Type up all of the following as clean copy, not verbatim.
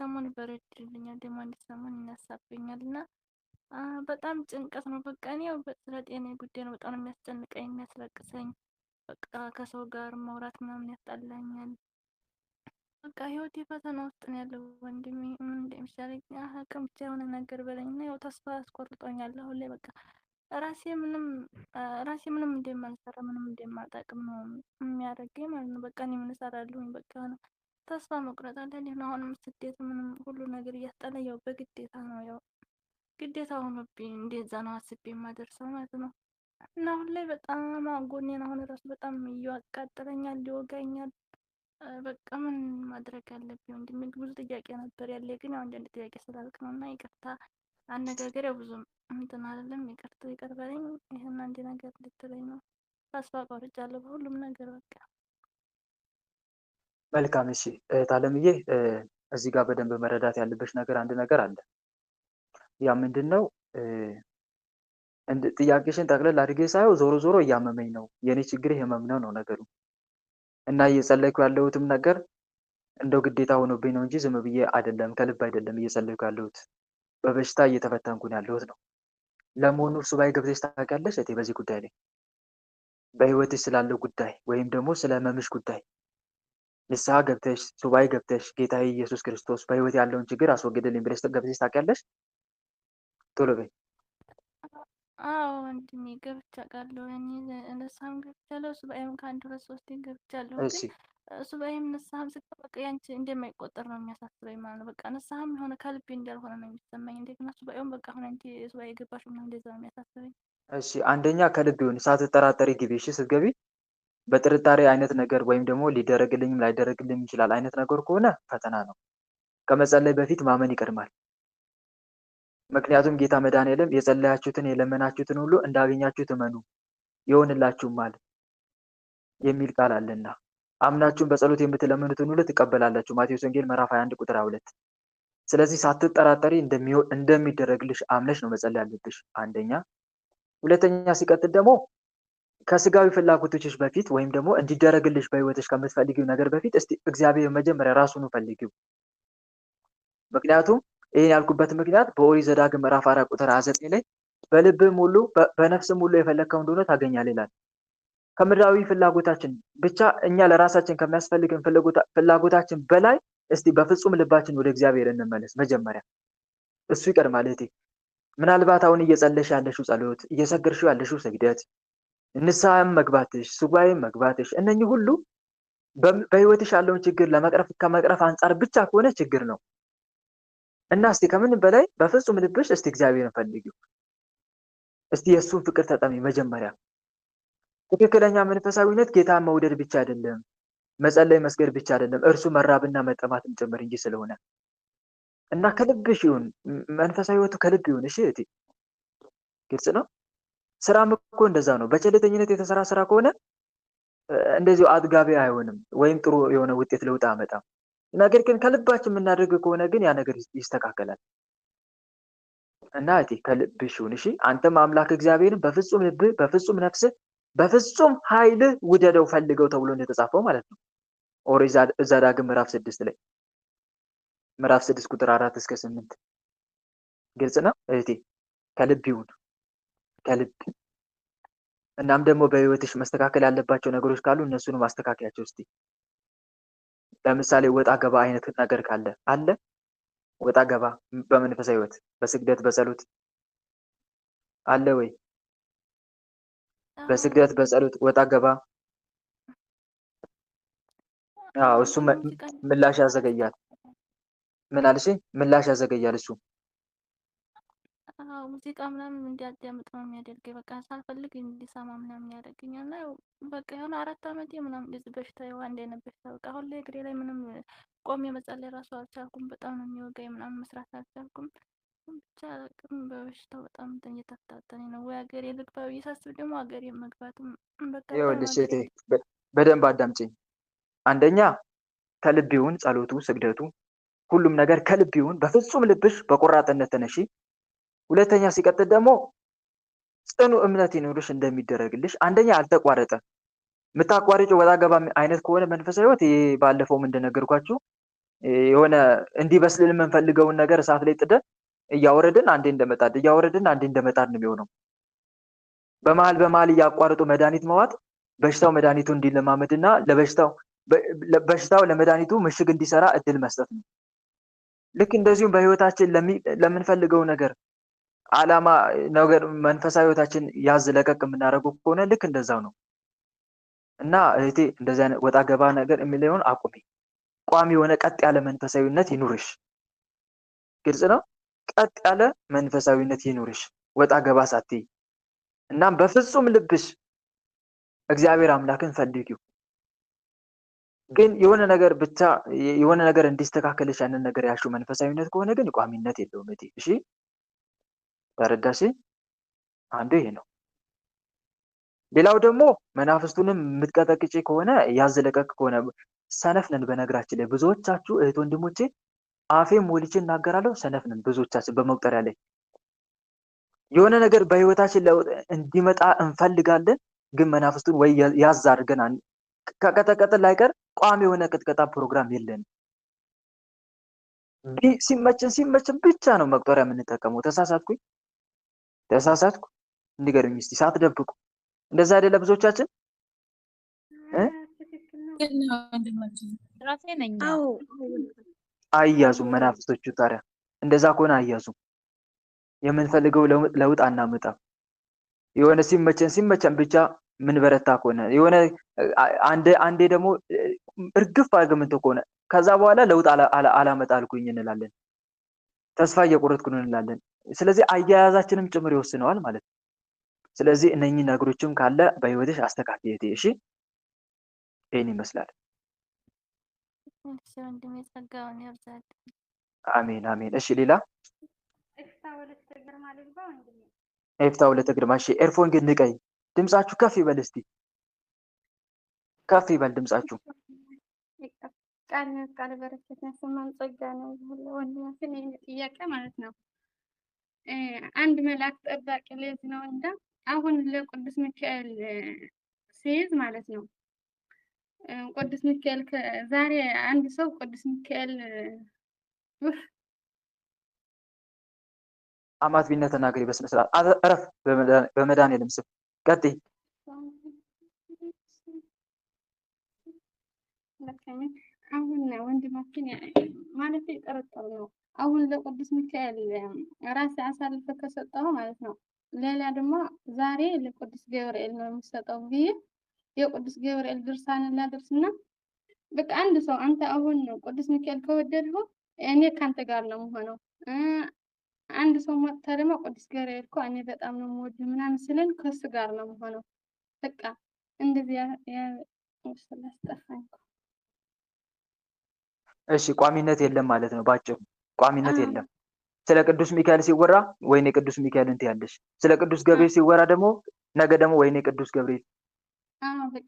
ሰሞን ይበረድልኛል፣ ደግሞ አንድ ሰሞን ይነሳብኛልና በጣም ጭንቀት ነው። በቃ እኔ ያው ስለ ጤናዬ ጉዳይ ነው በጣም ነው የሚያስጨንቀኝ የሚያስለቅሰኝ። በቃ ከሰው ጋር ማውራት ምናምን ያስጠላኛል። በቃ ህይወቴ ፈተና ውስጥ ነው ያለው ወንድሜ። ምን እንደሚሻለኝ አላውቅም። ብቻ የሆነ ነገር በለኝ እና ያው ተስፋ አስቆርጦኛል አሁን ላይ በቃ ራሴ ምንም ራሴ ምንም እንደማልሰራ ምንም እንደማልጠቅም ነው የሚያደርገኝ ማለት ነው። በቃ እኔ ምን እሰራለሁኝ? በቃ የሆነ ተስፋ መቁረጥ አለ። እንዴት ነው አሁንም ስደት ምንም ሁሉ ነገር እያስጠላኝ ያው በግዴታ ነው ያው ግዴታ ሆኖብኝ እንደዛ ነው አስቤ የማደርሰው ማለት ነው። እና አሁን ላይ በጣም ጎኔን አሁን ራሱ በጣም እያቃጠለኛል፣ ይወጋኛል። በቃ ምን ማድረግ አለብኝ? ወንድሜ ብዙ ጥያቄ ነበር ያለ ግን ያው አንዳንድ ጥያቄ ስላልክ ነው እና ይቅርታ አነጋገር ያው ብዙም እንትን አይደለም። ይቅር በለኝ። ይሄን አንድ ነገር ልትለኝ ነው። ተስፋ ቆርጫለሁ በሁሉም ነገር በቃ። መልካም እሺ እህት አለምዬ እዚህ ጋር በደንብ መረዳት ያለብሽ ነገር አንድ ነገር አለ። ያ ምንድነው? እንደ ጥያቄሽን ጠቅለል አድርጌ ሳየው ዞሮ ዞሮ እያመመኝ ነው የኔ ችግር ህመም ነው ነገሩ። እና እየጸለይኩ ያለሁትም ነገር እንደው ግዴታ ሆኖብኝ ነው እንጂ ዝም ብዬ አይደለም፣ ከልብ አይደለም እየጸለይኩ ያለሁት። በበሽታ እየተፈተንኩ ነው ያለሁት ነው። ለመሆኑ ሱባኤ ገብተሽ ታውቂያለሽ እህቴ? በዚህ ጉዳይ ላይ በህይወትሽ ስላለው ጉዳይ ወይም ደግሞ ስለ ህመምሽ ጉዳይ ንስሐ ገብተሽ ሱባኤ ገብተሽ ጌታዬ ኢየሱስ ክርስቶስ በህይወት ያለውን ችግር አስወግድልኝ ብለሽ ገብተሽ ታውቂያለሽ? ቶሎ በይ። አዎ ወንድሜ ገብቼ አውቃለሁ። እኔ ንስሐም ገብቻለሁ። ሱባኤም ከአንድ ሁለት ሶስቴ ገብቻለሁ። እሺ ግን ሱባኤም ንስሐም ስገባ በቃ ያንቺ እንደማይቆጠር ነው የሚያሳስበኝ ማለት ነው። በቃ ንስሐም የሆነ ከልቤ እንዳልሆነ ነው የሚሰማኝ። እንደገና ሱባኤውን በቃ አሁን አንቺ ሱባኤ የገባሽው ምናምን እንደዛ ነው የሚያሳስበኝ። እሺ፣ አንደኛ ከልብ ይሁን፣ ሳትጠራጠሪ ግቢ። እሺ፣ ስትገቢ በጥርጣሬ አይነት ነገር ወይም ደግሞ ሊደረግልኝም ላይደረግልኝም ይችላል አይነት ነገር ከሆነ ፈተና ነው። ከመጸለይ በፊት ማመን ይቀድማል። ምክንያቱም ጌታ መድኃኒዓለም የጸለያችሁትን የለመናችሁትን ሁሉ እንዳገኛችሁት እመኑ ይሆንላችሁማል የሚል ቃል አለና አምናችሁም በጸሎት የምትለምኑትን ሁሉ ትቀበላላችሁ። ማቴዎስ ወንጌል ምዕራፍ 21 ቁጥር 2። ስለዚህ ሳትጠራጠሪ እንደሚደረግልሽ አምነሽ ነው መጸለይ ያለብሽ አንደኛ። ሁለተኛ ሲቀጥል ደግሞ ከስጋዊ ፍላጎቶችሽ በፊት ወይም ደግሞ እንዲደረግልሽ በህይወትሽ ከምትፈልጊው ነገር በፊት እስቲ እግዚአብሔር መጀመሪያ ራሱን ፈልጊው። ምክንያቱም ይሄን ያልኩበት ምክንያት በኦሪት ዘዳግም ምዕራፍ 4 ቁጥር 29 ላይ በልብም ሁሉ በነፍስም ሁሉ የፈለግከው እንደሆነ ታገኛለህ ይላል። ከምድራዊ ፍላጎታችን ብቻ እኛ ለራሳችን ከሚያስፈልገን ፍላጎታችን በላይ እስቲ በፍጹም ልባችን ወደ እግዚአብሔር እንመለስ። መጀመሪያ እሱ ይቀድማል እህቴ። ምናልባት አሁን እየጸለሽ ያለሽው ጸሎት፣ እየሰገርሽው ያለሽው ስግደት፣ ንስሐም መግባትሽ፣ ሱባኤም መግባትሽ እነኚህ ሁሉ በህይወትሽ ያለውን ችግር ከመቅረፍ አንጻር ብቻ ከሆነ ችግር ነው እና እስቲ ከምንም በላይ በፍጹም ልብሽ እስቲ እግዚአብሔርን ፈልጊው። እስቲ የእሱን ፍቅር ተጠሚ መጀመሪያ። ትክክለኛ መንፈሳዊነት ጌታን መውደድ ብቻ አይደለም፣ መጸለይ መስገድ ብቻ አይደለም፣ እርሱ መራብና መጠማትም ጭምር እንጂ ስለሆነ እና ከልብሽ ይሁን መንፈሳዊ ህይወቱ ከልብ ይሁን። እሺ እህቴ ግልጽ ነው። ስራም እኮ እንደዛ ነው። በቸልተኝነት የተሰራ ስራ ከሆነ እንደዚሁ አጥጋቢ አይሆንም ወይም ጥሩ የሆነ ውጤት ለውጥ አያመጣም። ነገር ግን ከልባችን የምናደርግ ከሆነ ግን ያ ነገር ይስተካከላል። እና እህቴ ከልብሽ ይሁን። እሺ አንተም አምላክ እግዚአብሔርን በፍጹም ልብህ፣ በፍጹም ነፍስህ፣ በፍጹም ኃይልህ ውደደው ፈልገው ተብሎ እንደተጻፈው ማለት ነው። ኦሪት ዘዳግም ምዕራፍ 6 ላይ ምዕራፍ 6 ቁጥር 4 እስከ 8 ግልጽ ነው እህቴ። ከልብ ይሁን ከልብ። እናም ደግሞ በህይወትሽ መስተካከል ያለባቸው ነገሮች ካሉ እነሱን ማስተካከያቸው እስቲ። ለምሳሌ ወጣ ገባ አይነት ነገር ካለ አለ ወጣ ገባ በመንፈሳዊ ህይወት በስግደት በጸሎት አለ ወይ? በስግደት በጸሎት ወጣ ገባ። አዎ እሱ ሙዚቃ ምላሽ ያዘገያል። ምን አልሽኝ? ምላሽ ያዘገያል እሱ። ሙዚቃ ምናምን እንዲያዳምጥ ነው የሚያደርገኝ። በቃ ሳልፈልግ እንዲሰማ ምናምን ያደርገኛል። እና ያው በቃ የሆነ 4 ዓመቴ ምናምን እንደዚህ በሽታ ያው አንድ አይነት በሽታ በቃ አሁን ላይ እግሬ ላይ ምንም ቆሜ መጸለይ ራሱ አልቻልኩም። በጣም ነው የሚወጋኝ ምናምን መስራት አልቻልኩም። ብቻ አላውቅም በበሽታው በጣም እንትን እየተፈታተነኝ ነው። ወይ ሀገሬ ልግባ ብዬ ሳስብ ደግሞ ሀገሬ መግባትም በቀጣይ ይኸውልሽ ሀገሬ እህቴ በደንብ አዳምጪኝ። አንደኛ ከልብ ይሁን ጸሎቱ፣ ስግደቱ፣ ሁሉም ነገር ከልብ ይሁን። በፍጹም ልብሽ በቆራጥነት ተነሺ። ሁለተኛ ሲቀጥል ደግሞ ጽኑ እምነት ይኖርሽ እንደሚደረግልሽ። አንደኛ አልተቋረጠም። የምታቋርጪው ወጣ ገባ አይነት ከሆነ መንፈሳዊ ህይወት ይሄ ባለፈውም እንደነገርኳችሁ የሆነ እንዲበስልን የምንፈልገውን ነገር እሳት ላይ ጥደን እያወረድን አንዴ እንደመጣድ እያወረድን አንዴ እንደመጣድ ነው የሚሆነው። በመሃል እያቋረጡ መድኃኒት መዋጥ በሽታው መድኃኒቱ እንዲለማመድና በሽታው ለመድኃኒቱ ምሽግ እንዲሰራ እድል መስጠት ነው። ልክ እንደዚሁም በህይወታችን ለምንፈልገው ነገር ዓላማ ነገር መንፈሳዊ ህይወታችን ያዝ ለቀቅ የምናደርገው ከሆነ ልክ እንደዛው ነው። እና እህቴ እንደዚህ አይነት ወጣ ገባ ነገር የሚለውን አቁሚ። ቋሚ የሆነ ቀጥ ያለ መንፈሳዊነት ይኑርሽ። ግልጽ ነው። ቀጥ ያለ መንፈሳዊነት ይኑርሽ፣ ወጣ ገባ ሳትይ። እናም በፍጹም ልብሽ እግዚአብሔር አምላክን ፈልጊው። ግን የሆነ ነገር እንዲስተካከልሽ ያንን ነገር ያልሽው መንፈሳዊነት ከሆነ ግን ቋሚነት የለውም እህቴ። እሺ ተረዳሽ? አንዱ ይሄ ነው። ሌላው ደግሞ መናፍስቱንም የምትቀጠቅጪ ከሆነ ያዝለቀቅ ከሆነ ሰነፍ ነን። በነገራችን ላይ ብዙዎቻችሁ እህት ወንድሞቼ አፌም ሞልቼ እናገራለሁ፣ ሰነፍ ነን ብዙዎቻችን። በመቁጠሪያ ላይ የሆነ ነገር በህይወታችን ለውጥ እንዲመጣ እንፈልጋለን፣ ግን መናፍስቱን ወይ ያዝ አድርገን ከቀጠቀጥን ላይቀር ቋሚ የሆነ ቅጥቀጣ ፕሮግራም የለንም። ሲመችን ብቻ ነው መቁጠሪያ የምንጠቀመው። ተሳሳትኩ እንዲገርም እስቲ ሳትደብቁ። እንደዛ አይደለ ብዙዎቻችን አያዙም መናፍስቶቹ። ታዲያ እንደዛ ከሆነ አያዙም። የምንፈልገው ለውጥ አናመጣም። የሆነ ሲመቸን ብቻ ምን በረታ ከሆነ የሆነ አንዴ ደግሞ እርግፍ አድርገን ከሆነ ከዛ በኋላ ለውጥ አላመጣ አልኩኝ እንላለን። ተስፋ እየቆረጥኩ ነው እንላለን። ስለዚህ አያያዛችንም ጭምር ይወስነዋል ማለት ነው። ስለዚህ እነኚህ ነገሮችም ካለ በህይወትሽ አስተካክዪ። እሺ ይሄን ይመስላል። እሺ ወንድሜ ጸጋውን ያብዛል። አሜን አሜን። እሺ ሌላ ኤፍታ ሁለት ግርማ። እሺ ኤርፎን ግን ንቀይ። ድምጻችሁ ከፍ ይበል እስቲ፣ ከፍ ይበል ድምጻችሁ። ቃል በረከት ያሰማን ጸጋ ነው ወንድማችን። ይሄ ጥያቄ ማለት ነው አንድ መልአክ ጠባቂ ልጅ ነው እንዳ አሁን ለቅዱስ ሚካኤል ሲይዝ ማለት ነው ቅዱስ ሚካኤል ዛሬ አንድ ሰው ቅዱስ ሚካኤል አማት ቢነት ተናገሪ በስነ ስርዓት አረፍ። በመድኃኒዓለም ስም ቀጥይ። አሁን ወንድማችን ማለት ይጠረጠሩ ነው። አሁን ለቅዱስ ሚካኤል ራስ አሳልፈ ከሰጠው ማለት ነው ሌላ ደግሞ ዛሬ ለቅዱስ ገብርኤል ነው የሚሰጠው ብዬ የቅዱስ ገብርኤል ድርሳን ላደርስና በቃ አንድ ሰው አንተ አሁን ቅዱስ ሚካኤል ከወደድኸው እኔ ካንተ ጋር ነው የምሆነው። አንድ ሰው መጥቶ ደግሞ ቅዱስ ገብርኤል እኮ እኔ በጣም ነው የምወደው ምናምን ስለን ከሱ ጋር ነው የምሆነው። በቃ እንደዚህ ያስጠፋኝ። እሺ ቋሚነት የለም ማለት ነው ባጭሩ። ቋሚነት የለም። ስለ ቅዱስ ሚካኤል ሲወራ ወይኔ ቅዱስ ሚካኤል እንት ያለሽ፣ ስለ ቅዱስ ገብርኤል ሲወራ ደግሞ ነገ ደግሞ ወይኔ ቅዱስ ገብርኤል።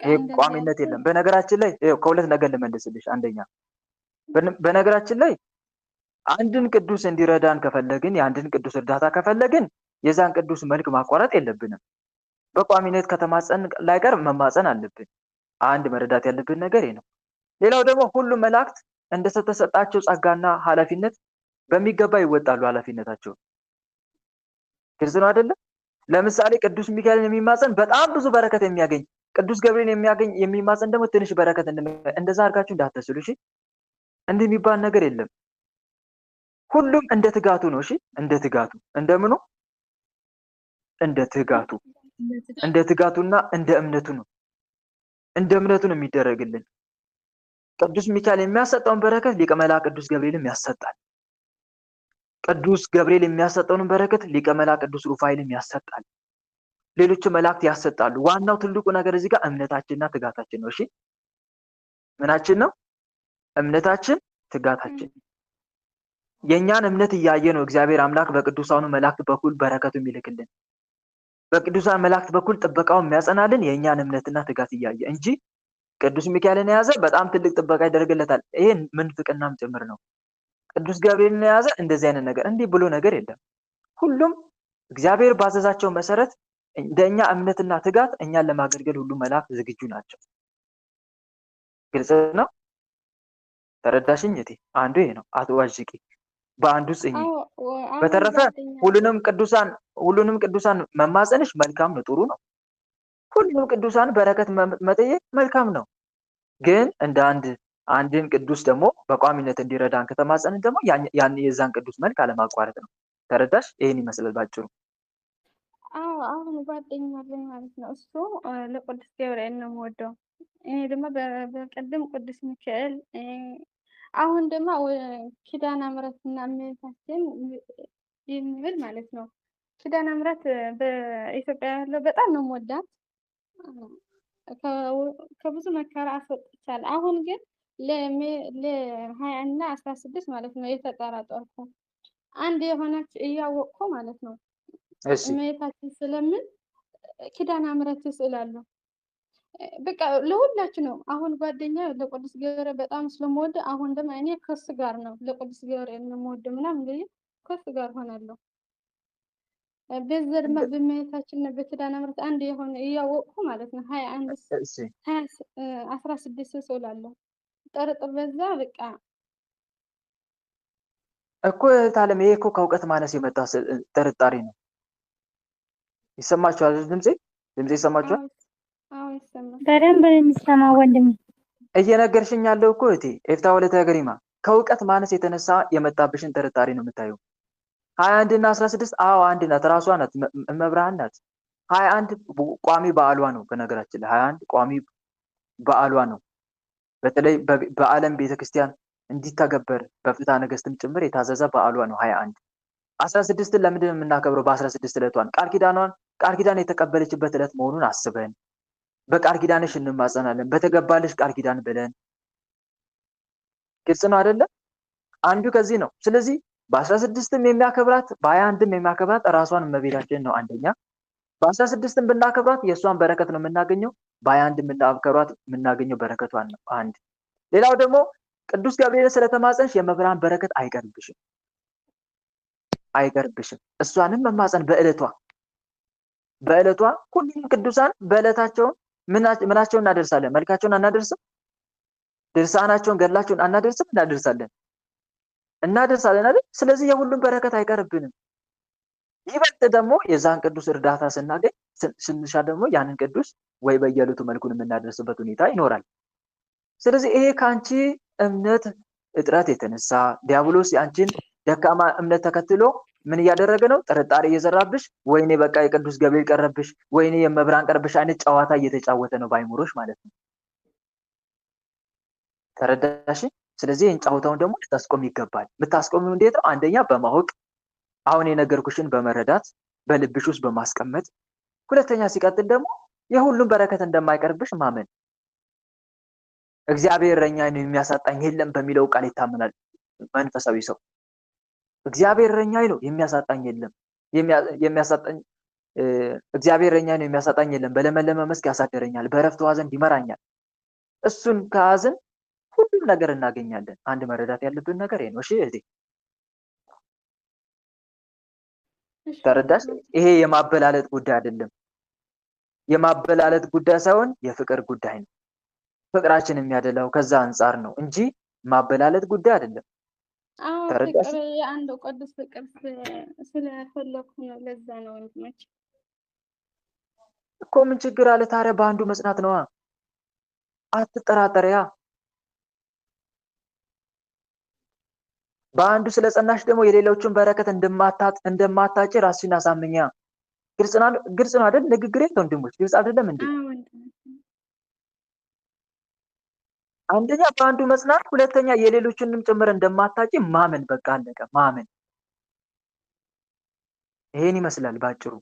ይሄ ቋሚነት የለም። በነገራችን ላይ ከሁለት ነገር ልመልስልሽ። አንደኛ በነገራችን ላይ አንድን ቅዱስ እንዲረዳን ከፈለግን የአንድን ቅዱስ እርዳታ ከፈለግን የዛን ቅዱስ መልክ ማቋረጥ የለብንም። በቋሚነት ከተማጸን ላይቀር መማጸን አለብን። አንድ መረዳት ያለብን ነገር ነው። ሌላው ደግሞ ሁሉም መላእክት እንደተሰጣቸው ጸጋና ኃላፊነት በሚገባ ይወጣሉ ኃላፊነታቸውን። ግልጽ ነው አይደለ? ለምሳሌ ቅዱስ ሚካኤልን የሚማጸን በጣም ብዙ በረከት የሚያገኝ፣ ቅዱስ ገብርኤልን የሚማጸን ደግሞ ትንሽ በረከት እንደዛ አድርጋችሁ እንዳትስሉ። እሺ እንዲህ የሚባል ነገር የለም። ሁሉም እንደ ትጋቱ ነው። እሺ እንደ ትጋቱ እንደምኑ እንደ ትጋቱና እንደ እምነቱ ነው። እንደ እምነቱ ነው የሚደረግልን። ቅዱስ ሚካኤል የሚያሰጠውን በረከት ሊቀ መላእክት ቅዱስ ገብርኤልም ያሰጣል። ቅዱስ ገብርኤል የሚያሰጠውን በረከት ሊቀ መላእክት ቅዱስ ሩፋኤልም ያሰጣል። ሌሎች መላእክት ያሰጣሉ። ዋናው ትልቁ ነገር እዚህ ጋር እምነታችንና ትጋታችን ነው። እሺ ምናችን ነው? እምነታችን፣ ትጋታችን። የኛን እምነት እያየ ነው እግዚአብሔር አምላክ በቅዱሳኑ መላእክት በኩል በረከቱ የሚልክልን። በቅዱሳን መላእክት በኩል ጥበቃውን የሚያጸናልን የኛን እምነትና ትጋት እያየ እንጂ ቅዱስ ሚካኤልን የያዘ በጣም ትልቅ ጥበቃ ይደረግለታል። ይሄ ምንፍቅናም ጭምር ነው። ቅዱስ ገብርኤልን የያዘ እንደዚህ አይነት ነገር እንዲህ ብሎ ነገር የለም። ሁሉም እግዚአብሔር ባዘዛቸው መሰረት እንደኛ እምነትና ትጋት እኛን ለማገልገል ሁሉ መላእክት ዝግጁ ናቸው። ግልጽ ነው። ተረዳሽኝ እቴ? አንዱ ይሄ ነው። አትዋዥቂ፣ በአንዱ ጽኚ። አሁን በተረፈ ጓደኛ ሁሉንም ቅዱሳን መማፀንሽ መልካም ነው፣ ጥሩ ነው። ሁሉንም ቅዱሳን በረከት መጠየቅ መልካም ነው። ግን እንደ አንድን ቅዱስ ደግሞ በቋሚነት እንዲረዳን ከተማጸንን ደግሞ ያን የዛን ቅዱስ መልክ አለማቋረጥ ነው። ተረዳሽ? ይሄን ይመስላል ባጭሩ። አሁን ጓደኛ አለኝ ማለት ነው። እሱ ለቅዱስ ገብርኤል ነው የምወደው። እኔ ደግሞ በቀደም ቅዱስ ሚካኤል፣ አሁን ደግሞ ኪዳነ ምሕረትና እመቤታችን የሚብል ማለት ነው። ኪዳነ ምሕረት በኢትዮጵያ ያለው በጣም ነው የምወዳት። ከብዙ መከራ አስወጥቻለሁ። አሁን ግን ለ20 እና 16 ማለት ነው የተጠራጠርኩ አንድ የሆነች እያወቅኩ ማለት ነው። እመቤታችን ስለምን ኪዳነ ምሕረት ስላለሁ በቃ ለሁላችሁ ነው። አሁን ጓደኛ ለቅዱስ ገብርኤል በጣም ስለምወድ አሁን ደግሞ እኔ ከሱ ጋር ነው ለቅዱስ ገብርኤል ነው የምወደው ምናምን ብዬ ከሱ ጋር ሆናለሁ። በዛ ደግሞ በእመቤታችን በኪዳነ ምሕረት አንድ የሆነ እያወቅኩ ማለት ነው 16 ስላለሁ ጠርጥር በዛ በቃ እኮ ታለም። ይሄ እኮ ከእውቀት ማነስ የመጣ ጥርጣሬ ነው። ይሰማችኋል? ድምጼ ይሰማችኋል? አዎ ይሰማል። በደንብ ነው የሚሰማው ወንድሜ። እየነገርሽኝ ያለው እኮ እቴ ኤፍታ ወለተ ገሪማ ከእውቀት ማነስ የተነሳ የመጣብሽን ጥርጣሬ ነው የምታየው። 21 እና 16 አዎ አንድ ናት፣ ራሷ ናት፣ እመብርሃን ናት። 21 ቋሚ በዓሏ ነው። በነገራችን ላይ 21 ቋሚ በዓሏ ነው። በተለይ በዓለም ቤተክርስቲያን እንዲተገበር በፍትሐ ነገሥትም ጭምር የታዘዘ በዓሏ ነው 21። 16ን ለምንድን ነው የምናከብረው? በ16 ዕለቷን ቃል ኪዳን የተቀበለችበት ዕለት መሆኑን አስበን በቃል ኪዳንሽ እንማጸናለን፣ በተገባልሽ ቃል ኪዳን ብለን። ግልጽ ነው አይደለም? አንዱ ከዚህ ነው። ስለዚህ በ16ም የሚያከብራት በ21ም የሚያከብራት ራሷን እመቤታችን ነው አንደኛ። በ16ም ብናከብራት የእሷን በረከት ነው የምናገኘው፣ በ21 ብናከብራት የምናገኘው በረከቷን ነው። አንድ ሌላው ደግሞ ቅዱስ ገብርኤል ስለተማጸንሽ የመብርሃን በረከት አይቀርብሽም። እሷንም መማጸን በዕለቷ ሁሉም ቅዱሳን በዕለታቸውን ምናቸውን እናደርሳለን? መልካቸውን አናደርስም? ድርሳናቸውን ገድላቸውን አናደርስም? እናደርሳለን አይደል? ስለዚህ የሁሉም በረከት አይቀርብንም። ይበልጥ ደግሞ የዛን ቅዱስ እርዳታ ስናገኝ ስንሻ ደግሞ ያንን ቅዱስ ወይ በየዕለቱ መልኩን የምናደርስበት ሁኔታ ይኖራል። ስለዚህ ይሄ ከአንቺ እምነት እጥረት የተነሳ ዲያብሎስ የአንቺን ደካማ እምነት ተከትሎ ምን እያደረገ ነው? ጥርጣሬ እየዘራብሽ፣ ወይኔ በቃ የቅዱስ ገብርኤል ቀረብሽ፣ ወይኔ የመብራን ቀረብሽ አይነት ጨዋታ እየተጫወተ ነው ባይምሮሽ ማለት ነው። ተረዳሽ? ስለዚህ ይህን ጨዋታውን ደግሞ ልታስቆም ይገባል። የምታስቆሚው እንዴት ነው? አንደኛ በማወቅ አሁን የነገርኩሽን በመረዳት በልብሽ ውስጥ በማስቀመጥ፣ ሁለተኛ ሲቀጥል ደግሞ የሁሉም በረከት እንደማይቀርብሽ ማመን። እግዚአብሔር እረኛዬን የሚያሳጣኝ የለም በሚለው ቃል ይታመናል መንፈሳዊ ሰው። እግዚአብሔር እረኛዬ ነው የሚያሳጣኝ የለም፣ እግዚአብሔር እረኛዬ ነው የሚያሳጣኝ የለም፣ በለመለመ መስክ ያሳደረኛል፣ በዕረፍት ውኃ ዘንድ ይመራኛል። እሱን ከያዝን ሁሉም ነገር እናገኛለን። አንድ መረዳት ያለብን ነገር ይሄ ነው። እሺ እህቴ ተረዳሽ? ይሄ የማበላለጥ ጉዳይ አይደለም። የማበላለጥ ጉዳይ ሳይሆን የፍቅር ጉዳይ ነው። ፍቅራችን የሚያደላው ከዛ አንጻር ነው እንጂ ማበላለጥ ጉዳይ አይደለም። ተረዳሽ? ፍቅር የአንድ ቅዱስ ፍቅር ስለፈለኩ ነው። ለዛ ነው ወንድሞች እኮ ምን ችግር አለ ታዲያ? በአንዱ መጽናት ነዋ። አትጠራጠሪያ። በአንዱ ስለጸናሽ ደግሞ የሌሎችን በረከት እንደማታጭ ራስሽን አሳምኛ። ግልጽ ነው አይደል? ንግግሬ ወንድሞች ግልጽ አይደለም እንዴ? አንደኛ በአንዱ መጽናት፣ ሁለተኛ የሌሎችንም ጭምር እንደማታጭ ማመን። በቃ አለቀ። ማመን ይሄን ይመስላል ባጭሩ።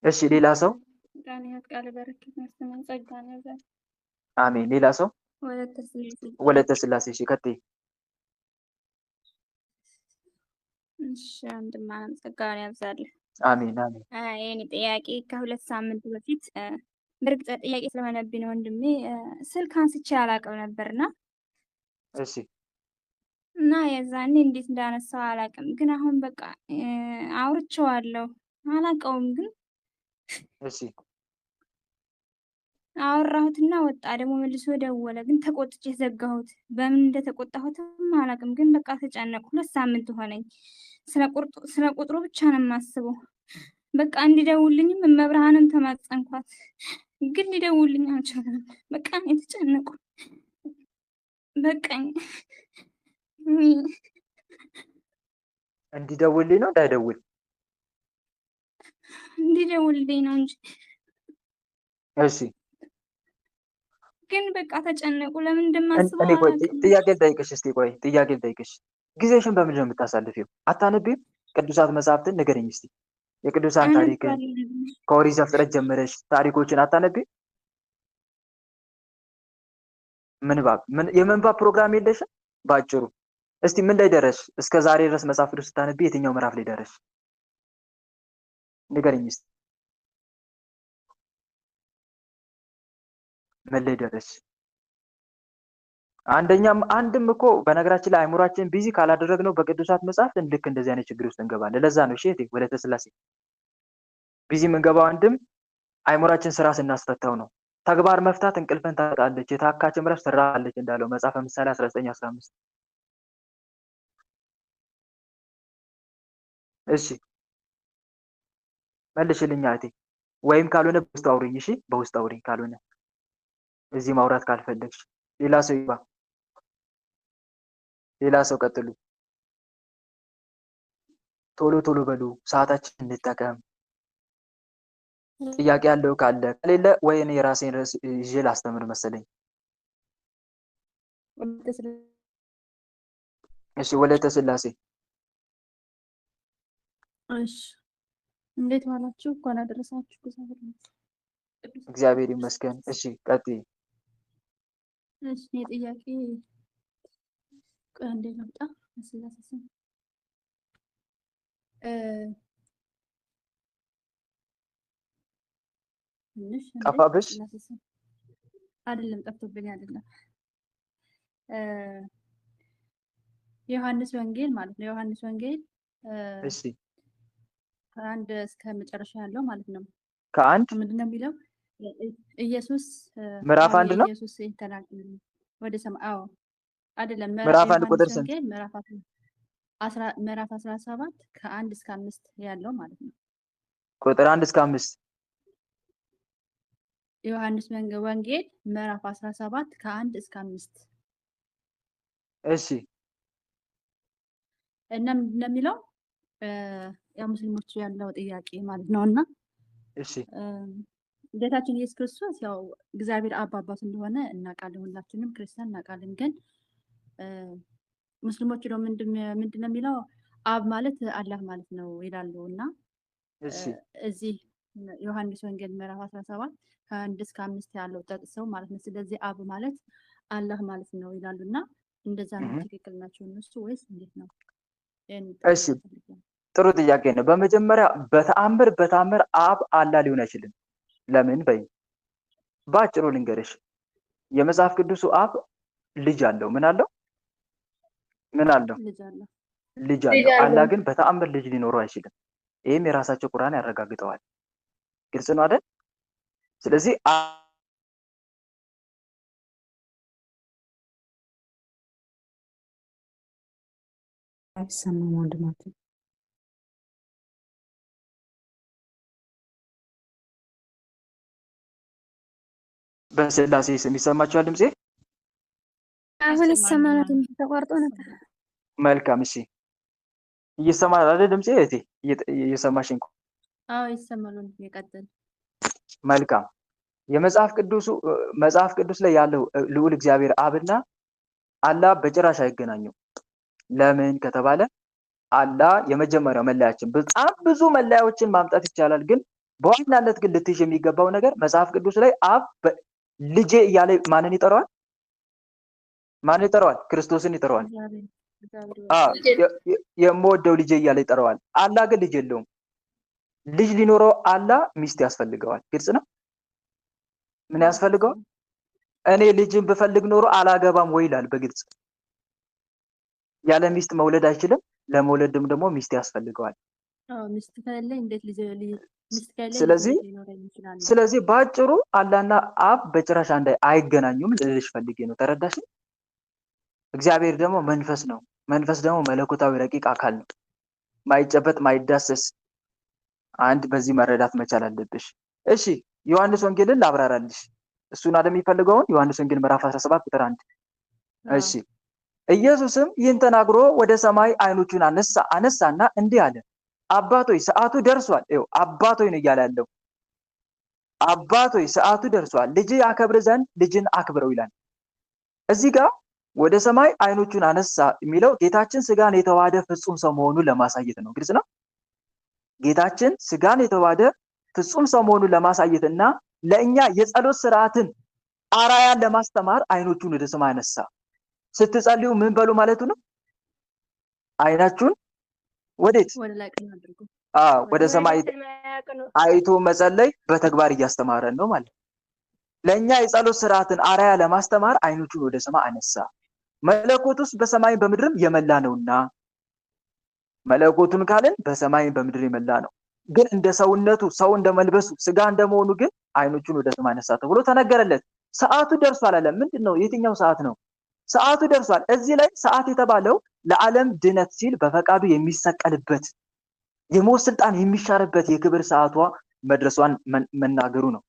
እሺ ሌላ ሰው? አሜን። ሌላ ሰው? ወለተ ስላሴ። እሺ ቀጥይ። እሺ ወንድማንም ጸጋውን ያብዛልህ። አሜን አሜን። የኔ ጥያቄ ከ2 ሳምንት በፊት በእርግጥ ጥያቄ ስለሆነብኝ ነው ወንድሜ፣ ስልክ አንስቼ አላውቅም ነበርና እሺ እና የዛኔ እንዴት እንዳነሳው አላውቅም፣ ግን አሁን በቃ አውርቼዋለሁ። አላውቀውም ግን እሺ አወራሁትና ወጣ። ደግሞ መልሶ ደወለ፣ ግን ተቆጥቼ ዘጋሁት። በምን እንደተቆጣሁትም አላውቅም፣ ግን በቃ ተጨነቁ። 2 ሳምንት ሆነኝ። ስለ ቁጥሩ ብቻ ነው የማስበው። በቃ እንዲደውልኝም መብርሃንም ተማጸንኳት፣ ግን ሊደውልኝ አልቻለም። በቃ የተጨነቁ በቃኝ። እንዲደውልልኝ ነው እንዳይደውል? እንዲደውልልኝ ነው እንጂ። እሺ ግን በቃ ተጨነቁ። ለምን እንደማስበው እኔ ቆይ አላውቅም። ጥያቄ ልጠይቅሽ እስቲ። ቆይ ጥያቄ ልጠይቅሽ። ጊዜሽን በምንድን ነው የምታሳልፊው? አታነቢም? ቅዱሳት መጽሐፍትን ንገረኝ እስቲ። የቅዱሳን ታሪክን አነባለሁ። ከኦሪት ዘፍጥረት ጀምረሽ ታሪኮችን አታነቢም? የምንባብ ፕሮግራም የለሽም? ባጭሩ እስቲ ምን ላይ ደረሽ? እስከ ዛሬ ድረስ መጽሐፍ ቅዱስ ስታነቢ የትኛው ምዕራፍ ላይ ደረሽ? ንገረኝ እስቲ። ምን ላይ ደረሽ? አንድም እኮ በነገራችን ላይ አይምሯችን ቢዚ ካላደረግነው በቅዱሳት መጽሐፍት ልክ እንደዚህ አይነት ችግር ውስጥ እንገባለን። ለዛ ነው እሺ እህቴ ወለተ ስላሴ ቢዚ የምንገባው አንድም አይምሯችን ስራ ስናስፈታው ነው። ተግባር መፍታት እንቅልፍን ታጣለች፣ የታካችም ረፍት ትራራለች እንዳለው መጽሐፈ ምሳሌ 19:15። እሺ መልሽልኝ እህቴ። ወይም ካልሆነ በውስጥ አውሪኝ። እሺ በውስጥ አውሪኝ ካልሆነ እዚህ ማውራት ካልፈለግሽ። ሌላ ሰው ይባ ሌላ ሰው ቀጥሉ። ቶሎ ቶሎ በሉ፣ ሰዓታችን እንጠቀም። ጥያቄ ያለው ካለ ከሌለ ወይ እኔ የራሴን ርዕስ ይዤ ላስተምር መሰለኝ። እሺ ወለተ ስላሴ። እሺ እንዴት ዋላችሁ? እንኳን አደረሳችሁ። እግዚአብሔር ይመስገን። እሺ ቀጥይ። እሺ የጥያቄ ቆይ እንዴ ልምጣ። ስላሴ ስም ትንሽ ጠፋብሽ? አይደለም ጠፍቶብኝ አይደለም። ዮሐንስ ወንጌል ማለት ነው። ዮሐንስ ወንጌል እሺ ከአንድ እስከ መጨረሻ ያለው ማለት ነው። ከአንድ ምንድነው የሚለው? ኢየሱስ ምዕራፍ አንድ ነው። ኢየሱስ ተናገረ ወደ ሰማይ። አዎ አይደለም። ምዕራፍ አንድ ቁጥር ስንት? ወንጌል ምዕራፍ 17 ከ1 እስከ 5 ያለው ማለት ነው። ቁጥር 1 እስከ 5 ዮሐንስ ወንጌል ምዕራፍ 17 ከ1 እስከ 5። እሺ እና ምንድነው የሚለው? ያው ሙስሊሞች ያለው ጥያቄ ማለት ነውና እሺ ጌታችን ኢየሱስ ክርስቶስ ያው እግዚአብሔር አብ አባቱ እንደሆነ እናውቃለን፣ ሁላችንም ክርስቲያን እናውቃለን። ግን ሙስሊሞች ደግሞ ምንድነው የሚለው? አብ ማለት አላህ ማለት ነው ይላሉ። እና እሺ እዚህ ዮሐንስ ወንጌል ምዕራፍ 17 ከ1 እስከ 5 ያለው ጠቅሰው ማለት ነው። ስለዚህ አብ ማለት አላህ ማለት ነው ይላሉ። እና እንደዛ ነው። ትክክል ናቸው እነሱ ወይስ እንዴት ነው? እሺ ጥሩ ጥያቄ ነው። በመጀመሪያ በተአምር አብ አላህ ሊሆን አይችልም። ለምን በይ ባጭሩ ልንገርሽ። የመጽሐፍ ቅዱሱ አብ ልጅ አለው። ምን አለው? ምን አለው? ልጅ አለው። አላህ ግን በተአምር ልጅ ሊኖረው አይችልም። ይሄም የራሳቸው ቁርአን ያረጋግጠዋል። ግልጽ ነው አይደል? ስለዚህ አይሰማም ወንድማችን። በስላሴ ስም ይሰማችኋል ድምጼ? አሁን ይሰማል። ተቋርጦ ነበር። መልካም እሺ። እየሰማል አይደል ድምጼ? እህቴ እየሰማሽኝ? አዎ ይሰማል። ይቀጥል። መልካም። መጽሐፍ ቅዱስ ላይ ያለው ልዑል እግዚአብሔር አብና አላህ በጭራሽ አይገናኙም። ለምን ከተባለ አላህ የመጀመሪያው መለያችን፣ በጣም ብዙ መለያዎችን ማምጣት ይቻላል። ግን በዋናነት ግን ልትይዥ የሚገባው ነገር መጽሐፍ ቅዱስ ላይ አብ ልጄ እያለ ማንን ይጠራዋል? ማንን ይጠራዋል? ክርስቶስን ይጠራዋል። የምወደው ልጄ እያለ ይጠራዋል። አላህ ግን ልጅ የለውም። ልጅ ሊኖረው አላህ ሚስት ያስፈልገዋል። ግልጽ ነው። ምን ያስፈልገዋል? እኔ ልጅን ብፈልግ ኖሮ አላገባም ወይ ይላል በግልጽ። ያለ ሚስት መውለድ አይችልም። ለመውለድም ደግሞ ሚስት ያስፈልገዋል። ሚስት ከሌለ እንዴት ስለዚህ ባጭሩ አላህና አብ በጭራሽ አንድ አይገናኙም ልልሽ ፈልጌ ነው። ተረዳሽ? እግዚአብሔር ደግሞ መንፈስ ነው። መንፈስ ደግሞ መለኮታዊ ረቂቅ አካል ነው። ማይጨበጥ ማይዳሰስ አንድ በዚህ መረዳት መቻል አለብሽ። እሺ ዮሐንስ ወንጌልን ላብራራልሽ። እሱን አይደል የሚፈልገው? ዮሐንስ ወንጌል ምዕራፍ 17 ቁጥር 1። እሺ ኢየሱስም ይህን ተናግሮ ወደ ሰማይ አይኖቹን አነሳና እንዲህ አለ፣ አባቶይ ሰዓቱ ደርሷል። ይኸው አባቶይ ነው እያለ ያለው። አባቶይ ሰዓቱ ደርሷል፣ ልጅ ያከብር ዘንድ ልጅን አክብረው ይላል። እዚህ ጋር ወደ ሰማይ አይኖቹን አነሳ የሚለው ጌታችን ስጋን የተዋሃደ ፍጹም ሰው መሆኑን ለማሳየት ነው። ግልጽ ነው። ጌታችን ስጋን የተዋሃደ ፍጹም ሰው መሆኑን ለማሳየትና ለእኛ የጸሎት ስርዓትን አራያን ለማስተማር አይኖቹን ወደ ሰማይ አነሳ። ስትጸልዩ ምን በሉ ማለቱ ነው? አይናችሁን ወዴት? ወደ ሰማይ አይቶ መጸለይ በተግባር እያስተማረን ነው ማለት። ለእኛ የጸሎት ስርዓትን አራያ ለማስተማር አይኖቹን ወደ ሰማይ አነሳ። መለኮቱስ በሰማይ በምድርም የመላ ነውና፣ መለኮቱን ካልን በሰማይ በምድር የመላ ነው። ግን እንደ ሰውነቱ ሰው እንደመልበሱ ስጋ እንደመሆኑ ግን አይኖቹን ወደ ሰማይ አነሳ ተብሎ ተነገረለት። ሰዓቱ ደርሷል አለ። ምንድነው? የትኛው ሰዓት ነው? ሰዓቱ ደርሷል። እዚህ ላይ ሰዓት የተባለው ለዓለም ድነት ሲል በፈቃዱ የሚሰቀልበት የሞት ስልጣን የሚሻርበት የክብር ሰዓቷ መድረሷን መናገሩ ነው።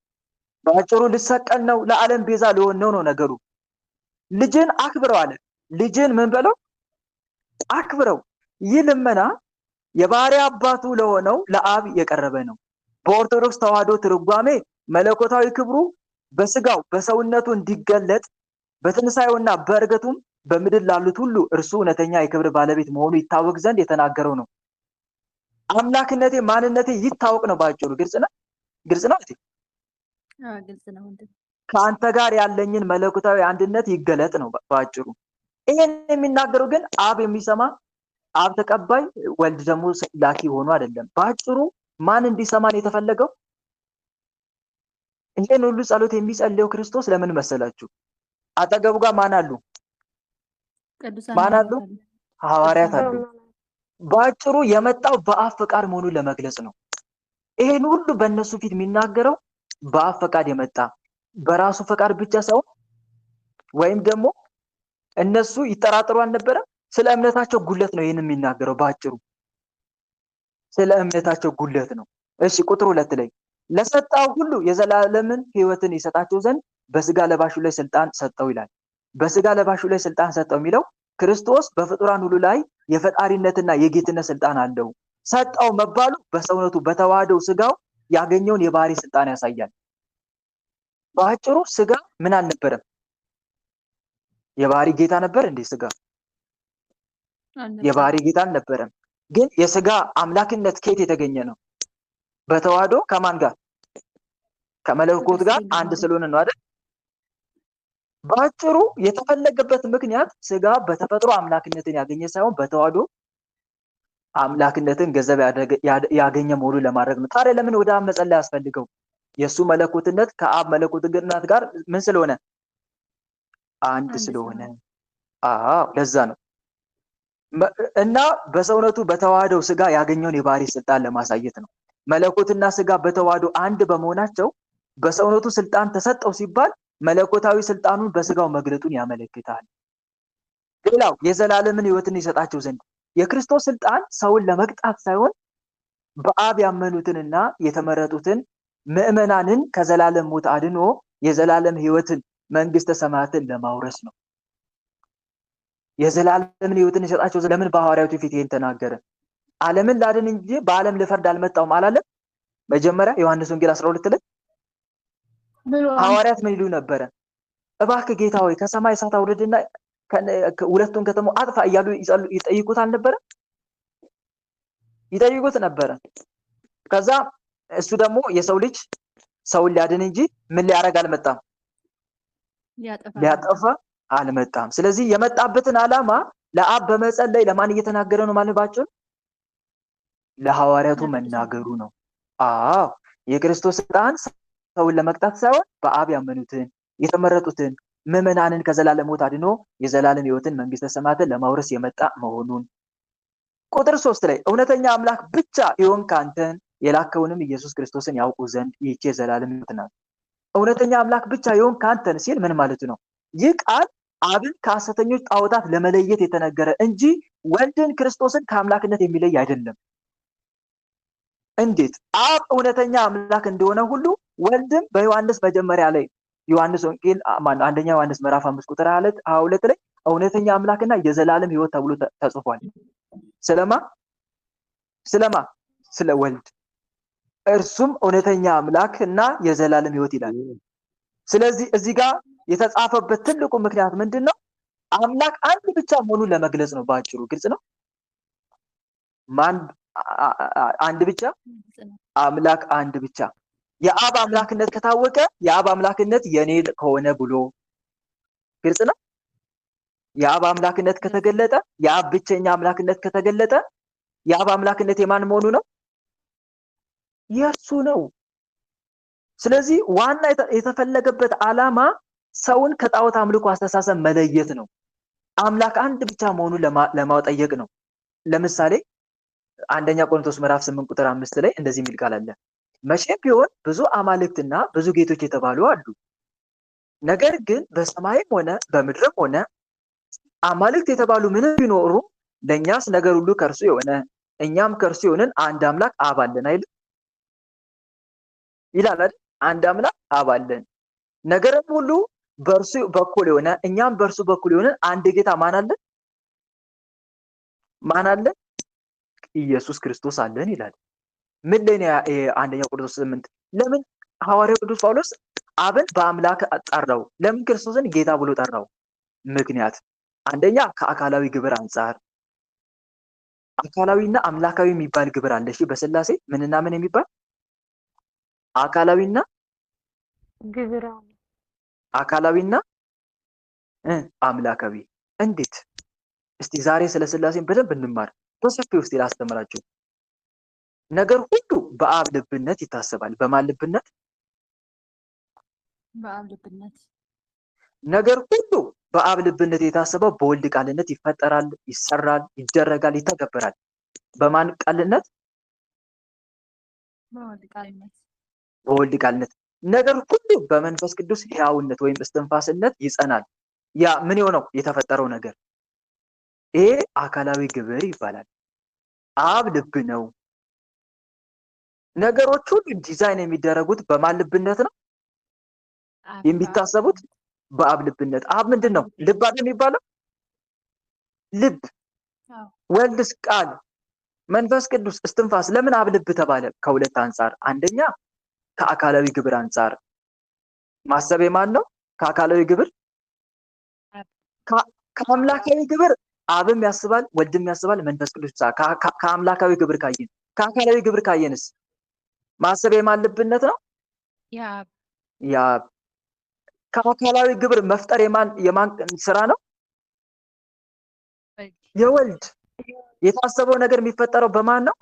በአጭሩ ልሰቀል ነው፣ ለዓለም ቤዛ ሊሆን ነው ነገሩ። ልጅን አክብረው አለ። ልጅን ምን በለው? አክብረው። ይህ ልመና የባህሪያ አባቱ ለሆነው ለአብ የቀረበ ነው። በኦርቶዶክስ ተዋህዶ ትርጓሜ መለኮታዊ ክብሩ በስጋው በሰውነቱ እንዲገለጥ በትንሳኤውና በእርገቱም በምድር ላሉት ሁሉ እርሱ እውነተኛ የክብር ባለቤት መሆኑ ይታወቅ ዘንድ የተናገረው ነው። አምላክነቴ ማንነቴ ይታወቅ ነው ባጭሩ። ግልጽ ነው። ግልጽ ነው። ግልጽ ነው። ከአንተ ጋር ያለኝን መለኮታዊ አንድነት ይገለጥ ነው ባጭሩ። ይሄን የሚናገረው ግን አብ የሚሰማ አብ ተቀባይ ወልድ ደግሞ ላኪ ሆኖ አይደለም። ባጭሩ ማን እንዲሰማን የተፈለገው? ይሄን ሁሉ ጸሎት የሚጸልየው ክርስቶስ ለምን መሰላችሁ? አጠገቡ ጋር ማን አሉ? ማን አሉ? ሐዋርያት አሉ። ባጭሩ የመጣው በአብ ፈቃድ መሆኑን ለመግለጽ ነው። ይሄን ሁሉ በእነሱ ፊት የሚናገረው በአብ ፈቃድ የመጣ በራሱ ፈቃድ ብቻ ሳይሆን ወይም ደግሞ እነሱ ይጠራጠሩ አልነበረም። ስለ እምነታቸው ጉለት ነው ይሄን የሚናገረው። ባጭሩ ስለ እምነታቸው ጉለት ነው። እሺ ቁጥር 2 ላይ ለሰጣው ሁሉ የዘላለምን ሕይወትን ይሰጣቸው ዘንድ በስጋ ለባሹ ላይ ስልጣን ሰጠው ይላል። በስጋ ለባሹ ላይ ስልጣን ሰጠው የሚለው ክርስቶስ በፍጡራን ሁሉ ላይ የፈጣሪነትና የጌትነት ስልጣን አለው። ሰጠው መባሉ በሰውነቱ በተዋህደው ስጋው ያገኘውን የባህሪ ስልጣን ያሳያል። በአጭሩ ስጋ ምን አልነበረም? የባህሪ ጌታ ነበር እንዴ? ስጋ የባህሪ ጌታ አልነበረም። ግን የስጋ አምላክነት ከየት የተገኘ ነው? በተዋህዶ ከማን ጋር? ከመለኮት ጋር አንድ ስለሆነ ነው አይደል? ባጭሩ የተፈለገበት ምክንያት ስጋ በተፈጥሮ አምላክነትን ያገኘ ሳይሆን በተዋህዶ አምላክነትን ገንዘብ ያገኘ መሆኑን ለማድረግ ነው። ታዲያ ለምን ወደ አብ መጸለይ ያስፈልገው? የሱ መለኮትነት ከአብ መለኮትነት ጋር ምን ስለሆነ? አንድ ስለሆነ። አዎ ለዛ ነው። እና በሰውነቱ በተዋህደው ስጋ ያገኘውን የባህሪ ስልጣን ለማሳየት ነው። መለኮትና ስጋ በተዋህዶ አንድ በመሆናቸው በሰውነቱ ስልጣን ተሰጠው ሲባል መለኮታዊ ስልጣኑን በስጋው መግለጡን ያመለክታል። ሌላው የዘላለምን ሕይወትን ይሰጣቸው ዘንድ የክርስቶስ ስልጣን ሰውን ለመቅጣት ሳይሆን በአብ ያመኑትንና የተመረጡትን ምዕመናንን ከዘላለም ሞት አድኖ የዘላለም ሕይወትን መንግስተ ሰማያትን ለማውረስ ነው። የዘላለምን ሕይወትን ይሰጣቸው ዘንድ ለምን በሐዋርያቱ ፊት ይሄን ተናገረ? ዓለምን ላድን እንጂ በዓለም ልፈርድ አልመጣሁም አላለም? መጀመሪያ ዮሐንስ ወንጌል 12 ላይ ሐዋርያት ምን ይሉ ነበረ? እባክህ ጌታ ሆይ ከሰማይ እሳት አውርድና ሁለቱን ከተሞች አጥፋ እያሉ ይጠይቁት አልነበረ? ይጠይቁት ነበረ። ከዛ እሱ ደግሞ የሰው ልጅ ሰውን ሊያድን እንጂ ምን ሊያደርግ አልመጣም? ሊያጠፋ አልመጣም። ስለዚህ የመጣበትን ዓላማ ለአብ በመጸለይ ለማን እየተናገረ ነው ማለት ባጭሩ? ለሐዋርያቱ መናገሩ ነው። አዎ የክርስቶስ ስልጣን ሰውን ለመቅጣት ሳይሆን በአብ ያመኑትን የተመረጡትን ምዕመናንን ከዘላለም ሞት አድኖ የዘላለም ሕይወትን መንግስተ ሰማያትን ለማውረስ የመጣ መሆኑን። ቁጥር 3 ላይ እውነተኛ አምላክ ብቻ ይሆን ካንተን የላከውንም ኢየሱስ ክርስቶስን ያውቁ ዘንድ ይህች የዘላለም ሕይወት ናት። እውነተኛ አምላክ ብቻ የሆንክ አንተን ሲል ምን ማለት ነው? ይህ ቃል አብን ከሐሰተኞች ጣዖታት ለመለየት የተነገረ እንጂ ወልድን ክርስቶስን ከአምላክነት የሚለይ አይደለም። እንዴት? አብ እውነተኛ አምላክ እንደሆነ ሁሉ ወልድም በዮሐንስ መጀመሪያ ላይ ዮሐንስ ወንጌል አንደኛ ዮሐንስ ምዕራፍ 5 ቁጥር 22 ላይ እውነተኛ አምላክና የዘላለም ሕይወት ተብሎ ተጽፏል። ስለማ ስለ ወልድ እርሱም እውነተኛ አምላክና የዘላለም ሕይወት ይላል። ስለዚህ እዚህ ጋር የተጻፈበት ትልቁ ምክንያት ምንድነው? አምላክ አንድ ብቻ መሆኑን ለመግለጽ ነው። ባጭሩ ግልጽ ነው። ማን አንድ ብቻ? አምላክ አንድ ብቻ። የአብ አምላክነት ከታወቀ የአብ አምላክነት የኔ ከሆነ ብሎ ግልጽ ነው። የአብ አምላክነት ከተገለጠ የአብ ብቸኛ አምላክነት ከተገለጠ የአብ አምላክነት የማን መሆኑ ነው? የእሱ ነው። ስለዚህ ዋና የተፈለገበት ዓላማ ሰውን ከጣዖት አምልኮ አስተሳሰብ መለየት ነው። አምላክ አንድ ብቻ መሆኑን ለማጠየቅ ነው። ለምሳሌ አንደኛ ቆሮንቶስ ምዕራፍ 8 ቁጥር 5 ላይ እንደዚህ የሚል ቃል አለ። መቼም ቢሆን ብዙ አማልክትና ብዙ ጌቶች የተባሉ አሉ። ነገር ግን በሰማይም ሆነ በምድርም ሆነ አማልክት የተባሉ ምንም ቢኖሩ ለእኛስ ነገር ሁሉ ከእርሱ የሆነ እኛም ከእርሱ የሆንን አንድ አምላክ አብ አለን አይደል? ይላል አይደል? አንድ አምላክ አብ አለን። ነገርም ሁሉ በእርሱ በኩል የሆነ እኛም በእርሱ በኩል የሆንን አንድ ጌታ ማን አለን? ኢየሱስ ክርስቶስ አለን ይላል። ምን ላይ ነው አንደኛ ቆሮንቶስ 8? ለምን ሐዋርያው ቅዱስ ጳውሎስ አብን በአምላክ ጠራው? ለምን ክርስቶስን ጌታ ብሎ ጠራው? ምክንያት አንደኛ ከአካላዊ ግብር አንፃር አካላዊና አምላካዊ የሚባል ግብር አለ። እሺ በስላሴ ምንና ምን የሚባል አካላዊና ግብር አለ። አካላዊና አምላካዊ እንዴት? እስቲ ዛሬ ስለ ስላሴን በደንብ እንማር። በሰፊው ውስጥ ላስተምራችሁ። ነገር ሁሉ በአብ ልብነት ይታሰባል። በማን ልብነት? በአብ ልብነት። ነገር ሁሉ በአብ ልብነት የታሰበው በወልድ ቃልነት ይፈጠራል፣ ይሰራል፣ ይደረጋል፣ ይተገበራል። በማን ቃልነት? በወልድ ቃልነት። ነገር ሁሉ በመንፈስ ቅዱስ ሕያውነት ወይም እስትንፋስነት ይጸናል። ያ ምን የሆነው የተፈጠረው ነገር ይሄ አካላዊ ግብር ይባላል። አብ ልብ ነው። ነገሮች ሁሉ ዲዛይን የሚደረጉት በማን ልብነት ነው? የሚታሰቡት በአብ ልብነት። አብ ምንድን ነው? ልብ አይደል የሚባለው? ልብ። ወልድስ ቃል፣ መንፈስ ቅዱስ እስትንፋስ። ለምን አብ ልብ ተባለ? ከሁለት አንፃር። አንደኛ ከአካላዊ ግብር አንፃር። ማሰብ የማን ነው? ከአካላዊ ግብር። ከአምላካዊ ግብር አብም ያስባል፣ ወልድም ያስባል፣ መንፈስ ቅዱስ። ከአምላካዊ ግብር ካየን፣ ከአካላዊ ግብር ካየንስ ማሰብ የማን ልብነት ነው? የአብ። ከአካላዊ ግብር መፍጠር የማን ስራ ነው? የወልድ። የታሰበው ነገር የሚፈጠረው በማን ነው?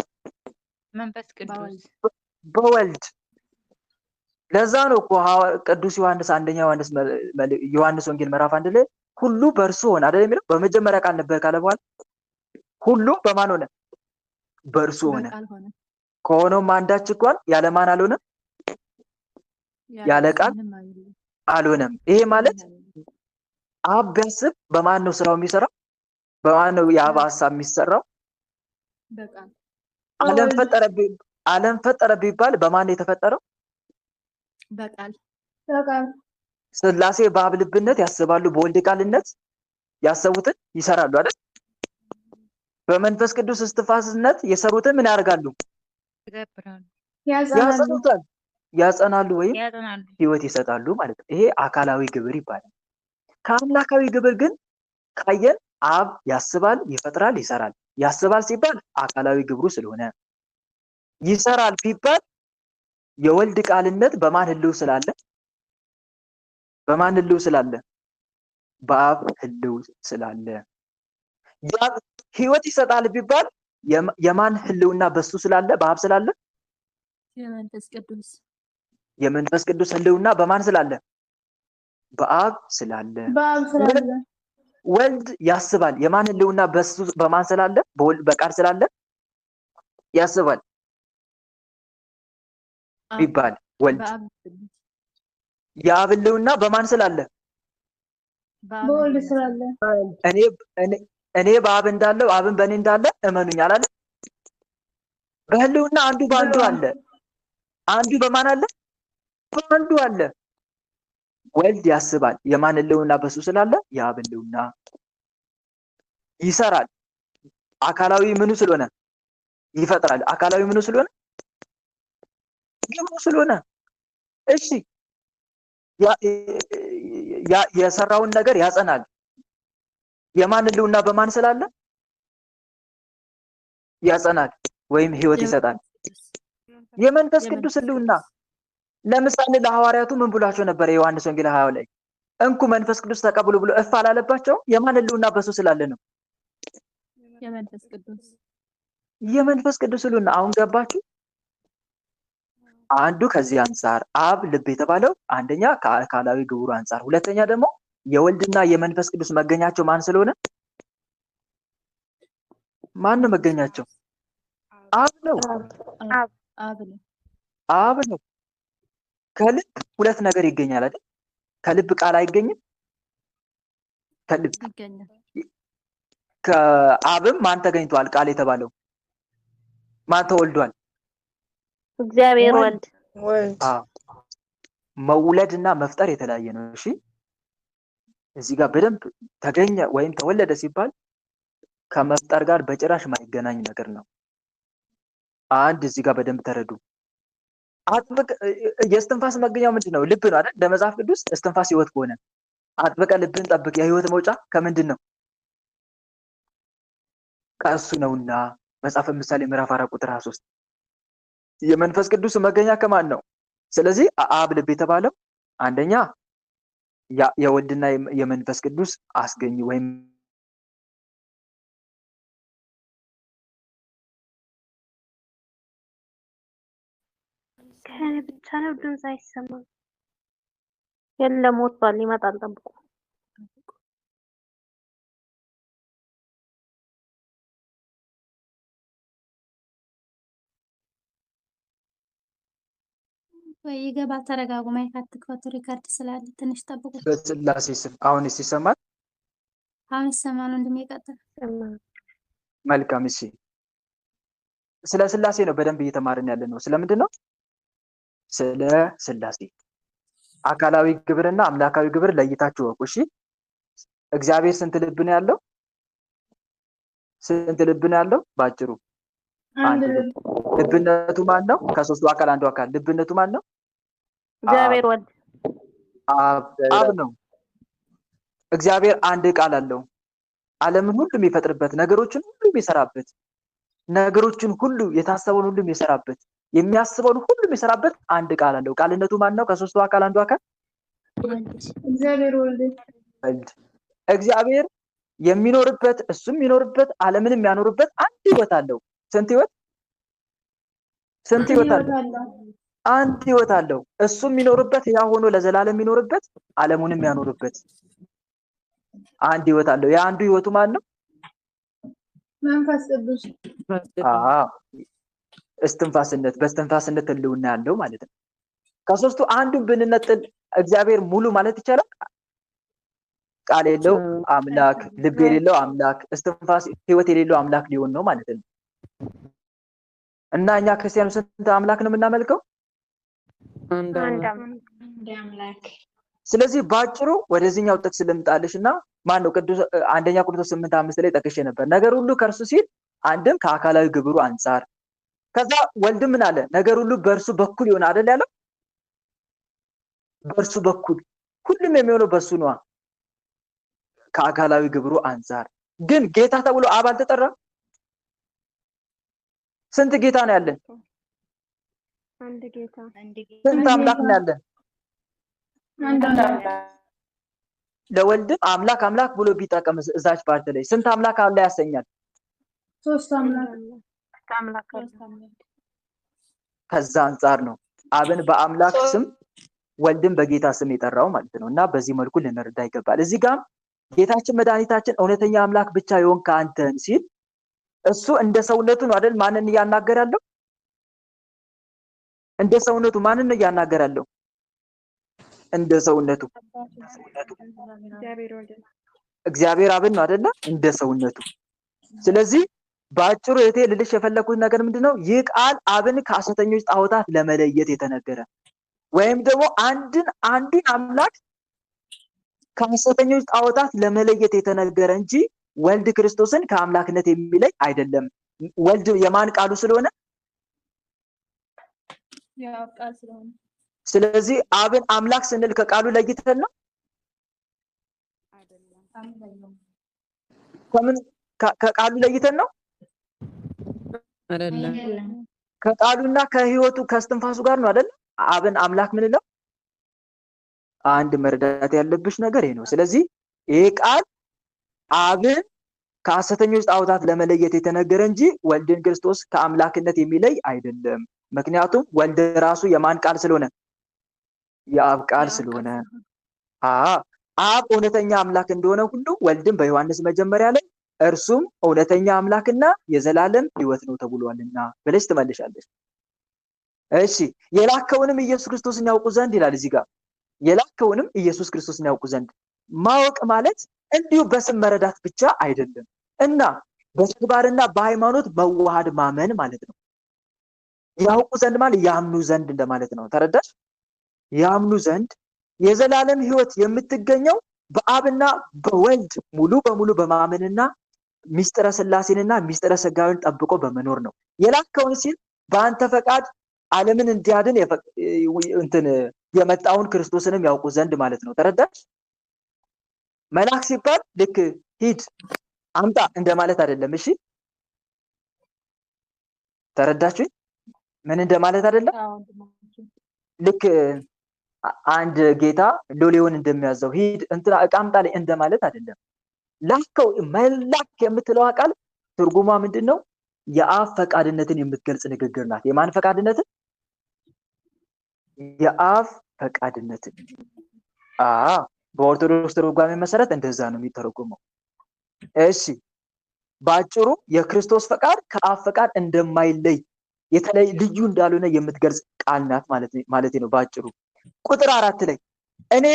መንፈስ ቅዱስ፣ በወልድ። ለዛ ነው እኮ ቅዱስ ዮሐንስ አንደኛ ዮሐንስ ወንጌል ምዕራፍ 1 ላይ ሁሉ በእርሱ ሆነ አይደል የሚለው? በመጀመሪያ ቃል ነበር ካለ በኋላ ሁሉ በማን ሆነ? በእርሱ ሆነ። ከሆነውም አንዳች እንኳን ያለ ማን አልሆነም? ያለ ቃል አልሆነም። ይሄ ማለት አብ ቢያስብ በማን ነው ስራው የሚሰራው? በማን ነው የአብ ሐሳብ የሚሰራው? በቃል። ዓለም ፈጠረ ቢባል በማን ነው የተፈጠረው? በቃል። ስላሴ በአብ ልብነት ያስባሉ፣ በወልድ ቃልነት ያሰቡትን ይሰራሉ አይደል? በመንፈስ ቅዱስ እስትንፋስነት የሰሩትን ምን ያደርጋሉ? ያጸናሉ ወይም ሕይወት ይሰጣሉ ማለት ነው። ይሄ አካላዊ ግብር ይባላል። ከአምላካዊ ግብር ግን ካየን አብ ያስባል፣ ይፈጥራል፣ ይሰራል። ያስባል ሲባል አካላዊ ግብሩ ስለሆነ፣ ይሰራል ቢባል የወልድ ቃልነት በማን ህልው ስላለ? በማን ህልው ስላለ? በአብ ህልው ስላለ። ሕይወት ይሰጣል ቢባል የማን ህልውና በሱ ስላለ? በአብ ስላለ? የመንፈስ ቅዱስ ህልውና በማን ስላለ? በአብ ስላለ። ወልድ ያስባል። የማን ህልውና በሱ በማን ስላለ? በቃል ስላለ ያስባል። ቢባል ወልድ በአብ ቅዱስ የአብ ሕልውና በማን ስላለ? በአብ በወልድ ሕልውና ስላለ እኔ እኔ- እኔ በአብ እንዳለው አብን በእኔ እንዳለ እመኑኝ አላለ? በሕልውና አንዱ በአንዱ አለ። አንዱ በማን አለ? በአንዱ አለ። ወልድ ያስባል። የማን ሕልውና በሱ ስላለ? የአብ ሕልውና ይሰራል። አካላዊ ምኑ ስለሆነ ይፈጥራል። አካላዊ ምኑ ስለሆነ ግብሩ ስለሆነ። እሺ የሰራውን ነገር ያጸናል። የማን ሕልውና በማን ስላለ? ያጸናል ወይም ህይወት ይሰጣል። የመንፈስ ቅዱስ ሕልውና ለምሳሌ ለሐዋርያቱ ምን ብሏቸው ነበር? የዮሐንስ ወንጌል 20 ላይ እንኩ መንፈስ ቅዱስ ተቀብሉ ብሎ እፍ አላለባቸው? የማን ሕልውና በሱ ስላለ ነው? የመንፈስ ቅዱስ የመንፈስ ቅዱስ ሕልውና። አሁን ገባችሁ? አንዱ ከዚህ አንጻር አብ ልብ የተባለው አንደኛ ከአካላዊ ግብሩ አንጻር፣ ሁለተኛ ደግሞ የወልድና የመንፈስ ቅዱስ መገኛቸው ማን ስለሆነ? ማን ነው መገኛቸው? አብ ነው። አብ ነው። አብ ነው። ከልብ ሁለት ነገር ይገኛል አይደል? ከልብ ቃል አይገኝም። ከልብ ይገኛል። ከአብም ማን ተገኝቷል? ቃል የተባለው ማን ተወልዷል? እግዚአብሔር ወልድ አዎ። መውለድ እና መፍጠር የተለያየ ነው። እሺ እዚህ ጋር በደንብ ተገኘ ወይም ተወለደ ሲባል ከመፍጠር ጋር በጭራሽ ማይገናኝ ነገር ነው። አንድ እዚህ ጋር በደንብ ተረዱ። አጥብቅ የእስትንፋስ መገኛው ምንድን ነው? ልብ ነው አይደል? ለመጽሐፍ ቅዱስ እስትንፋስ ህይወት ከሆነ አጥብቀ ልብን ጠብቅ፣ የህይወት መውጫ ከምንድን ነው? ከእሱ ነውና መጽሐፈ ምሳሌ ምዕራፍ 4 ቁጥር 23 የመንፈስ ቅዱስ መገኛ ከማን ነው? ስለዚህ አብ ልብ የተባለው አንደኛ የወልድና የመንፈስ ቅዱስ አስገኝ ወይም ከእኔ ብቻ ነው ድምፅ አይሰማም። የለም ወጥቷል፣ ይመጣል፣ ጠብቁ። ወይ ይገባል። ተረጋጉ። ማይክ አትክፈቱ፣ ሪካርድ ስላለ ትንሽ ጠብቁ። በስላሴ ስም አሁንስ ይሰማል? አሁን ይሰማል። ወንድሜ ቀጥል። መልካም። እሺ ስለ ስላሴ ነው በደንብ እየተማርን ያለ ነው። ስለምንድን ነው? ስለ ስላሴ አካላዊ ግብርና አምላካዊ ግብር ለይታችሁ ወቁ። እሺ እግዚአብሔር ስንት ልብ ነው ያለው? ስንት ልብ ነው ያለው? ባጭሩ አንድ ልብ። ልብነቱ ማን ነው? ከሶስቱ አካል አንዱ አካል። ልብነቱ ማን ነው? እግዚአብሔር ወልድ አብ ነው። እግዚአብሔር አንድ ቃል አለው። ዓለምን ሁሉ የሚፈጥርበት፣ ነገሮችን ሁሉ የሚሰራበት፣ ነገሮችን ሁሉ የታሰበውን ሁሉ የሚሰራበት፣ የሚያስበውን ሁሉ የሚሰራበት አንድ ቃል አለው። ቃልነቱ ማን ነው? ከሶስቱ አካል አንዱ አካል እግዚአብሔር ወልድ እግዚአብሔር የሚኖርበት እሱ የሚኖርበት ዓለምን የሚያኖርበት አንድ ህይወት አለው። ስንት ህይወት? ስንት ህይወት አለው? አንድ ህይወት አለው። እሱ የሚኖርበት ያ ሆኖ ለዘላለም የሚኖርበት ዓለሙን የሚያኖርበት አንድ ህይወት አለው። ያ አንዱ ህይወቱ ማን ነው? መንፈስ ቅዱስ እስትንፋስነት፣ በእስትንፋስነት ህልውና ያለው ማለት ነው። ከሶስቱ አንዱን ብንነጥል እግዚአብሔር ሙሉ ማለት ይቻላል? ቃል የለው አምላክ፣ ልብ የሌለው አምላክ፣ እስትንፋስ ህይወት የሌለው አምላክ ሊሆን ነው ማለት ነው። እና እኛ ክርስቲያኖች ስንት አምላክ ነው የምናመልከው? አንድ አምላክ። ስለዚህ ባጭሩ ወደዚህኛው ጥቅስ ልምጣልሽ እና ማን ነው ቅዱስ አንደኛ ቆሮንቶስ 8:5 ላይ ጠቅሼ ነበር። ነገር ሁሉ ከእርሱ ሲል አንድም ከአካላዊ ግብሩ አንጻር፣ ከዛ ወልድም ምን አለ? ነገር ሁሉ በእርሱ በኩል ይሆን አይደል ያለው? በእርሱ በኩል ሁሉም የሚሆነው በሱ ነው። ከአካላዊ ግብሩ አንጻር ግን ጌታ ተብሎ አብ አልተጠራም። ስንት ጌታ ነው ያለን? አንድ ጌታ። ስንት አምላክ ነው ያለን? አንድ አምላክ። ለወልድም አምላክ አምላክ ብሎ ቢጠቀም እዛች ፓርት ላይ ስንት አምላክ አለ ያሰኛል? ሶስት አምላክ። አምላክ ከዛ አንጻር ነው አብን በአምላክ ስም ወልድን በጌታ ስም የጠራው ማለት ነው። እና በዚህ መልኩ ልንረዳ ይገባል። እዚህ ጋር ጌታችን መድኃኒታችን እውነተኛ አምላክ ብቻ የሆንክ አንተን ሲል እሱ እንደ ሰውነቱ ነው አይደል ማንን እያናገር ያለው? እንደ ሰውነቱ ማንን ነው ያናገራለው? እንደ ሰውነቱ እግዚአብሔር አብን ነው አይደለ? እንደ ሰውነቱ። ስለዚህ ባጭሩ እቴ ልልሽ የፈለኩት ነገር ምንድነው? ይህ ቃል አብን ከሐሰተኞች ጣዖታት ለመለየት የተነገረ ወይም ደግሞ አንዱን አምላክ ከሐሰተኞች ጣዖታት ለመለየት የተነገረ እንጂ ወልድ ክርስቶስን ከአምላክነት የሚለይ አይደለም። ወልድ የማን ቃሉ ስለሆነ? ያው ቃል ስለሆነ ስለዚህ አብን አምላክ ስንል ከቃሉ ለይተን ነው አይደለም። ከምን ከቃሉ ለይተን ነው አይደለም። ከቃሉና ከህይወቱ ከስትንፋሱ ጋር ነው አይደል? አብን አምላክ ምን ነው? አንድ መረዳት ያለብሽ ነገር ይሄ ነው። ስለዚህ ይሄ ቃል አብን ከሐሰተኞች ጣዖታት ለመለየት የተነገረ እንጂ ወልድን ክርስቶስ ከአምላክነት የሚለይ አይደለም። ምክንያቱም ወልድ ራሱ የማን ቃል ስለሆነ? የአብ ቃል ስለሆነ። አብ እውነተኛ አምላክ እንደሆነ ሁሉ ወልድም በዮሐንስ መጀመሪያ ላይ እርሱም እውነተኛ አምላክና የዘላለም ህይወት ነው ተብሏልና ብለሽ ትመልሻለሽ። እሺ የላከውንም ኢየሱስ ክርስቶስን ያውቁ ዘንድ ይላል እዚህ ጋር። የላከውንም ኢየሱስ ክርስቶስን ያውቁ ዘንድ ማወቅ ማለት እንዲሁ በስም መረዳት ብቻ አይደለም እና በተግባርና በሃይማኖት መዋሃድ ማመን ማለት ነው። ያውቁ ዘንድ ማለት ያምኑ ዘንድ እንደማለት ነው። ተረዳሽ? ያምኑ ዘንድ የዘላለም ህይወት የምትገኘው በአብና በወልድ ሙሉ በሙሉ በማመንና ሚስጥረ ስላሴንና ሚስጥረ ስጋዌን ጠብቆ በመኖር ነው። የላከውን ሲል በአንተ ፈቃድ ዓለምን እንዲያድን የመጣውን ክርስቶስንም ያውቁ ዘንድ ማለት ነው። ተረዳሽ? መልአክ ሲባል ልክ ሂድ አምጣ እንደማለት አይደለም። እሺ ተረዳችሁኝ? ምን እንደማለት አይደለም። ልክ አንድ ጌታ ሎሌውን እንደሚያዘው ሂድ እንትና ዕቃ አምጣልኝ እንደማለት አይደለም። ላከው መላክ የምትለው ቃል ትርጉሟ ምንድነው? የአብ ፈቃድነትን የምትገልጽ ንግግር ናት። የማን ፈቃድነትን? የአብ ፈቃድነትን። በኦርቶዶክስ ትርጓሜ መሰረት እንደዛ ነው የሚተረጎመው። እሺ ባጭሩ የክርስቶስ ፈቃድ ከአብ ፈቃድ እንደማይለይ የተለይ ልዩ እንዳልሆነ የምትገልጽ ቃል ናት ማለት ነው ባጭሩ። ቁጥር 4 ላይ እኔ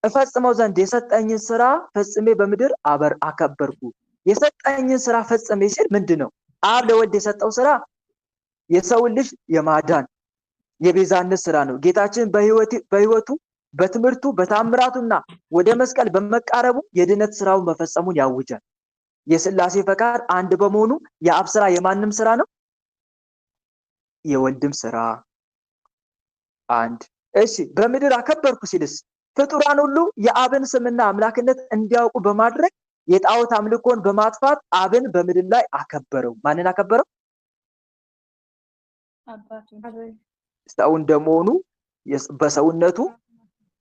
እፈጽመው ዘንድ የሰጠኝን ስራ ፈጽሜ በምድር አከበርኩ። የሰጠኝን ስራ ፈጽሜ ሲል ምንድነው? አብ ለወልድ የሰጠው ስራ የሰው ልጅ የማዳን የቤዛነት ስራ ነው። ጌታችን በህይወቱ በትምህርቱ በታምራቱና ወደ መስቀል በመቃረቡ የድነት ስራውን መፈጸሙን ያውጃል። የስላሴ ፈቃድ አንድ በመሆኑ የአብ ስራ የማንም ስራ ነው? የወልድም ስራ አንድ። እሺ በምድር አከበርኩ ሲልስ ፍጡራን ሁሉ የአብን ስምና አምላክነት እንዲያውቁ በማድረግ የጣዖት አምልኮን በማጥፋት አብን በምድር ላይ አከበረው። ማንን አከበረው? ሰው እንደመሆኑ በሰውነቱ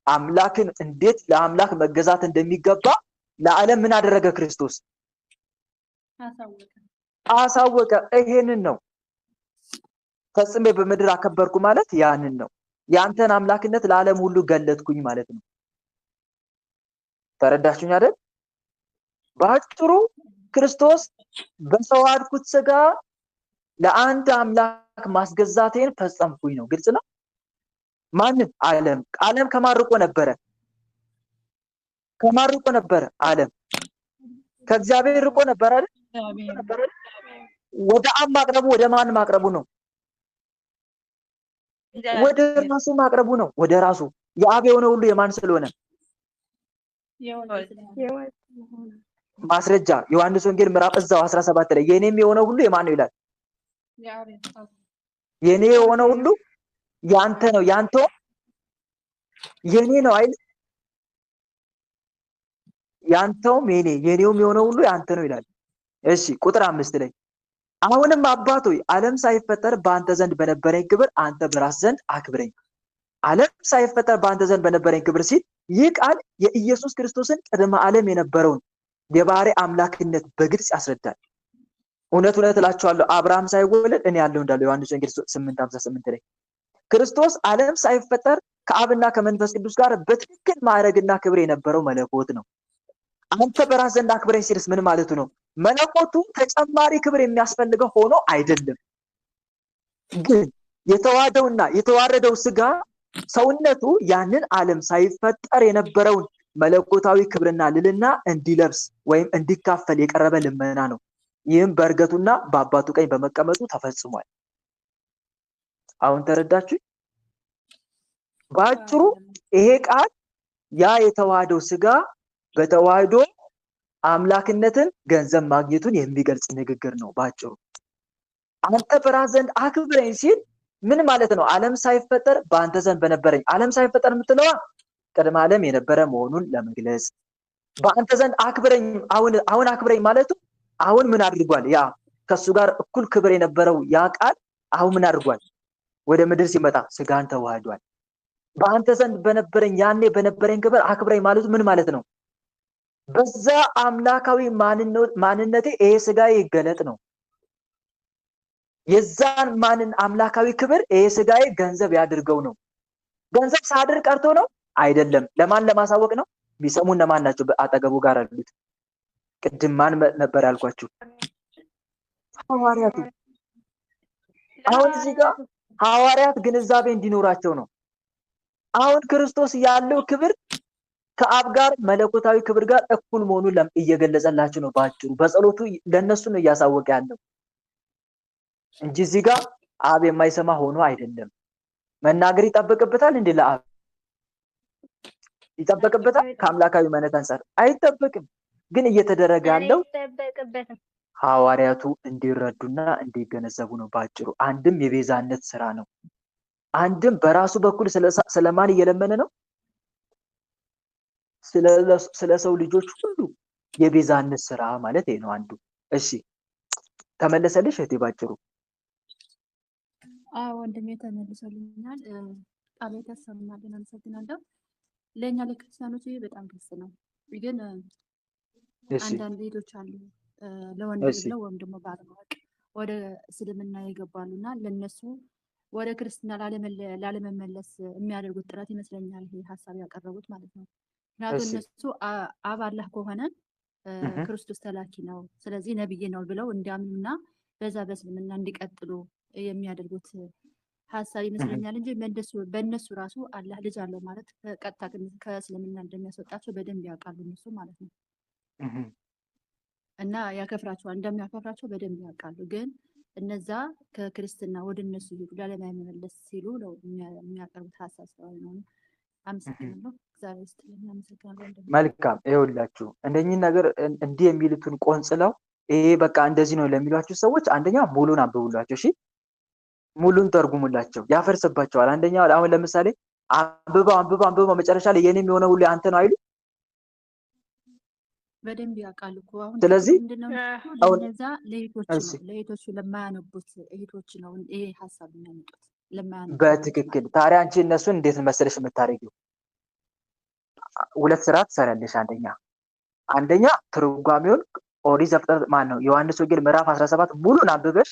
አምላክን እንዴት ለአምላክ መገዛት እንደሚገባ ለዓለም ምን አደረገ? ክርስቶስ አሳወቀ። ይሄንን ነው ፈጽሜ በምድር አከበርኩ ማለት ያንን ነው። ያንተን አምላክነት ለዓለም ሁሉ ገለጥኩኝ ማለት ነው። ተረዳችሁኝ አይደል? በአጭሩ ክርስቶስ በሰው አድኩት ስጋ ለአንድ አምላክ ማስገዛቴን ፈጸምኩኝ ነው። ግልጽ ነው። ማንም ዓለም ከማርቆ ነበረ ዓለም ከእግዚአብሔር ርቆ ነበር አይደል? ወደ አብ ማቅረቡ ወደ ማን ማቅረቡ ነው? ወደ ራሱ ማቅረቡ ነው። ወደ ራሱ የአብ የሆነ ሁሉ የማን ስለሆነ? ማስረጃ ዮሐንስ ወንጌል ምዕራፍ እዛው 17 ላይ የኔም የሆነ ሁሉ የማን ነው ይላል? የኔ የሆነ ሁሉ ያንተ ነው፣ ያንተው የኔ ነው አይደል? ያንተውም የኔውም የሆነ ሁሉ ያንተ ነው ይላል። እሺ ቁጥር 5 ላይ አሁንም አባት ሆይ ዓለም ሳይፈጠር በአንተ ዘንድ በነበረኝ ክብር አንተ በራስ ዘንድ አክብረኝ። ዓለም ሳይፈጠር በአንተ ዘንድ በነበረኝ ክብር ሲል ይህ ቃል የኢየሱስ ክርስቶስን ቅድመ ዓለም የነበረውን የባህሪ አምላክነት በግልጽ ያስረዳል። እውነት እላችኋለሁ አብርሃም ሳይወለድ እኔ ያለው እንዳለው ዮሐንስ ወንጌል 8:58 ላይ ክርስቶስ ዓለም ሳይፈጠር ከአብና ከመንፈስ ቅዱስ ጋር በትክክል ማዕረግና ክብር የነበረው መለኮት ነው። አንተ በራስ ዘንድ አክብረኝ ሲልስ ምን ማለቱ ነው? መለኮቱ ተጨማሪ ክብር የሚያስፈልገው ሆኖ አይደለም፣ ግን የተዋደውና የተዋረደው ስጋ ሰውነቱ ያንን ዓለም ሳይፈጠር የነበረውን መለኮታዊ ክብርና ልልና እንዲለብስ ወይም እንዲካፈል የቀረበ ልመና ነው። ይህም በእርገቱና በአባቱ ቀኝ በመቀመጡ ተፈጽሟል። አሁን ተረዳችሁ? በአጭሩ ይሄ ቃል ያ የተዋህደው ስጋ በተዋህዶ አምላክነትን ገንዘብ ማግኘቱን የሚገልጽ ንግግር ነው። በአጭሩ አንተ በራስ ዘንድ አክብረኝ ሲል ምን ማለት ነው? ዓለም ሳይፈጠር በአንተ ዘንድ በነበረኝ። ዓለም ሳይፈጠር የምትለዋ ቅድመ ዓለም የነበረ መሆኑን ለመግለጽ፣ በአንተ ዘንድ አክብረኝ አሁን አክብረኝ ማለቱ አሁን ምን አድርጓል? ያ ከሱ ጋር እኩል ክብር የነበረው ያ ቃል አሁን ምን አድርጓል? ወደ ምድር ሲመጣ ስጋን ተዋህዷል። በአንተ ዘንድ በነበረኝ ያኔ በነበረኝ ክብር አክብረኝ ማለቱ ምን ማለት ነው? በዛ አምላካዊ ማንነቴ ይሄ ስጋዬ ይገለጥ ነው። የዛን አምላካዊ ክብር ይሄ ስጋዬ ገንዘብ ያድርገው ነው። ገንዘብ ሳድር ቀርቶ ነው አይደለም። ለማን ለማሳወቅ ነው? የሚሰሙ እነማን ናቸው? አጠገቡ ጋር አሉት። ቅድም ማን ነበር ያልኳችሁ? ሐዋርያቱ። አሁን እዚህ ጋር ሐዋርያት ግንዛቤ እንዲኖራቸው ነው። አሁን ክርስቶስ ያለው ክብር ከአብ ጋር መለኮታዊ ክብር ጋር እኩል መሆኑን እየገለጸላችሁ ነው። ባጭሩ በጸሎቱ ለነሱ ነው እያሳወቀ ያለው እንጂ እዚህ ጋር አብ የማይሰማ ሆኖ አይደለም። መናገር ይጠበቅበታል እንዴ? ለአብ ይጠበቅበታል? ከአምላካዊ ማንነት አንፃር አይጠበቅም። ግን እየተደረገ ያለው ሐዋርያቱ እንዲረዱና እንዲገነዘቡ ነው። ባጭሩ አንድም የቤዛነት ስራ ነው። አንድም በራሱ በኩል ስለማን እየለመነ ነው? ስለ ሰው ልጆች ሁሉ የቤዛነት ስራ ማለት ይሄ ነው አንዱ። እሺ ተመለሰልሽ እህቴ? ባጭሩ ወንድሜ ተመልሶልኛል። ቃል የተሰማልን አመሰግናለሁ። ለእኛ ለክርስቲያኖች በጣም ግልጽ ነው። ግን አንዳንድ ቤቶች አሉ ለወንድ ብለው ወይም ደግሞ ባለማወቅ ወደ እስልምና ይገባሉና ለነሱ ወደ ክርስትና ላለመመለስ የሚያደርጉት ጥረት ይመስለኛል ይሄ ሀሳብ ያቀረቡት ማለት ነው። ምክንያቱም እነሱ አብ አላህ ከሆነ ክርስቶስ ተላኪ ነው፣ ስለዚህ ነብይ ነው ብለው እንዲያምኑና በዛ በእስልምና እንዲቀጥሉ የሚያደርጉት ሀሳብ ይመስለኛል እንጂ በእነሱ ራሱ አላህ ልጅ አለው ማለት ቀጥታ ከእስልምና እንደሚያስወጣቸው በደንብ ያውቃሉ እነሱ ማለት ነው። እና ያከፍራቸዋል፣ እንደሚያከፍራቸው በደንብ ያውቃሉ። ግን እነዛ ከክርስትና ወደ እነሱ ይሄዱ ላለመመለስ ሲሉ ነው የሚያቀርቡት ሀሳብ ስለሆነ ነው። አመሰግናለሁ። እግዚአብሔር ይስጥልኝ። አመሰግናለሁ። መልካም። ይኸውላችሁ እንደኚህ ነገር እንዲህ የሚሉትን ቆንጽለው ይሄ በቃ እንደዚህ ነው ለሚሏችሁ ሰዎች አንደኛ ሙሉን አንብቡላቸው። እሺ ሙሉን ተርጉሙላቸው። ያፈርስባቸዋል። አንደኛ አሁን ለምሳሌ አንብባ መጨረሻ ላይ የኔ የሚሆነው ሁሉ አንተ ነው አይሉ በደንብ ያውቃሉ እኮ። አሁን ስለዚህ ምንድነው ለነዛ ለእህቶቹ ለማያነቡት እህቶች ነው ይሄ ሀሳብ የሚያመጡት ለማያነቡት። በትክክል። ታዲያ አንቺ እነሱን እንዴት መሰለሽ የምታረጊው? ሁለት ስራ ትሰራለሽ። አንደኛ ትርጓሜውን ኦሪት ዘፍጥረት ነው ዮሐንስ ወንጌል ምዕራፍ 17 ሙሉን አንብበሽ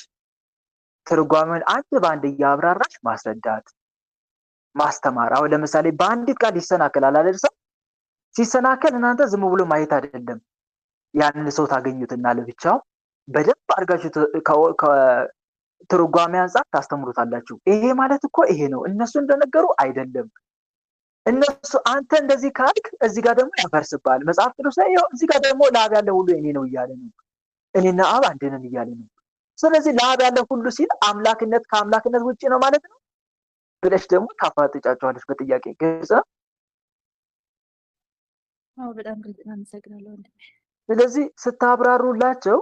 ትርጓሜውን አንድ በአንድ እያብራራሽ ማስረዳት ማስተማር። አሁን ለምሳሌ በአንዲት ቃል ይሰናከላል አይደል? ሰው ሲሰናከል እናንተ ዝም ብሎ ማየት አይደለም። ያንን ሰው ታገኙትና ለብቻው በደንብ አድርጋችሁ ትርጓሜ አንፃር ታስተምሩታላችሁ። ይሄ ማለት እኮ ይሄ ነው፣ እነሱ እንደነገሩ አይደለም። እነሱ አንተ እንደዚህ ካልክ እዚህ ጋር ደግሞ ያፈርስባል። መጽሐፍ ቅዱስ ላይ እዚህ ጋር ደግሞ ለአብ ያለ ሁሉ እኔ ነው እያለ ነው። እኔና አብ አንድ ነን እያለ ነው። ስለዚህ ለአብ ያለ ሁሉ ሲል አምላክነት ከአምላክነት ውጪ ነው ማለት ነው ብለሽ ደግሞ ታፋጥጫቸዋለሽ በጥያቄ። ግልጽ ነው? አዎ በጣም ግልጽ ነው። አመሰግናለሁ ወንድሜ። ስለዚህ ስታብራሩላቸው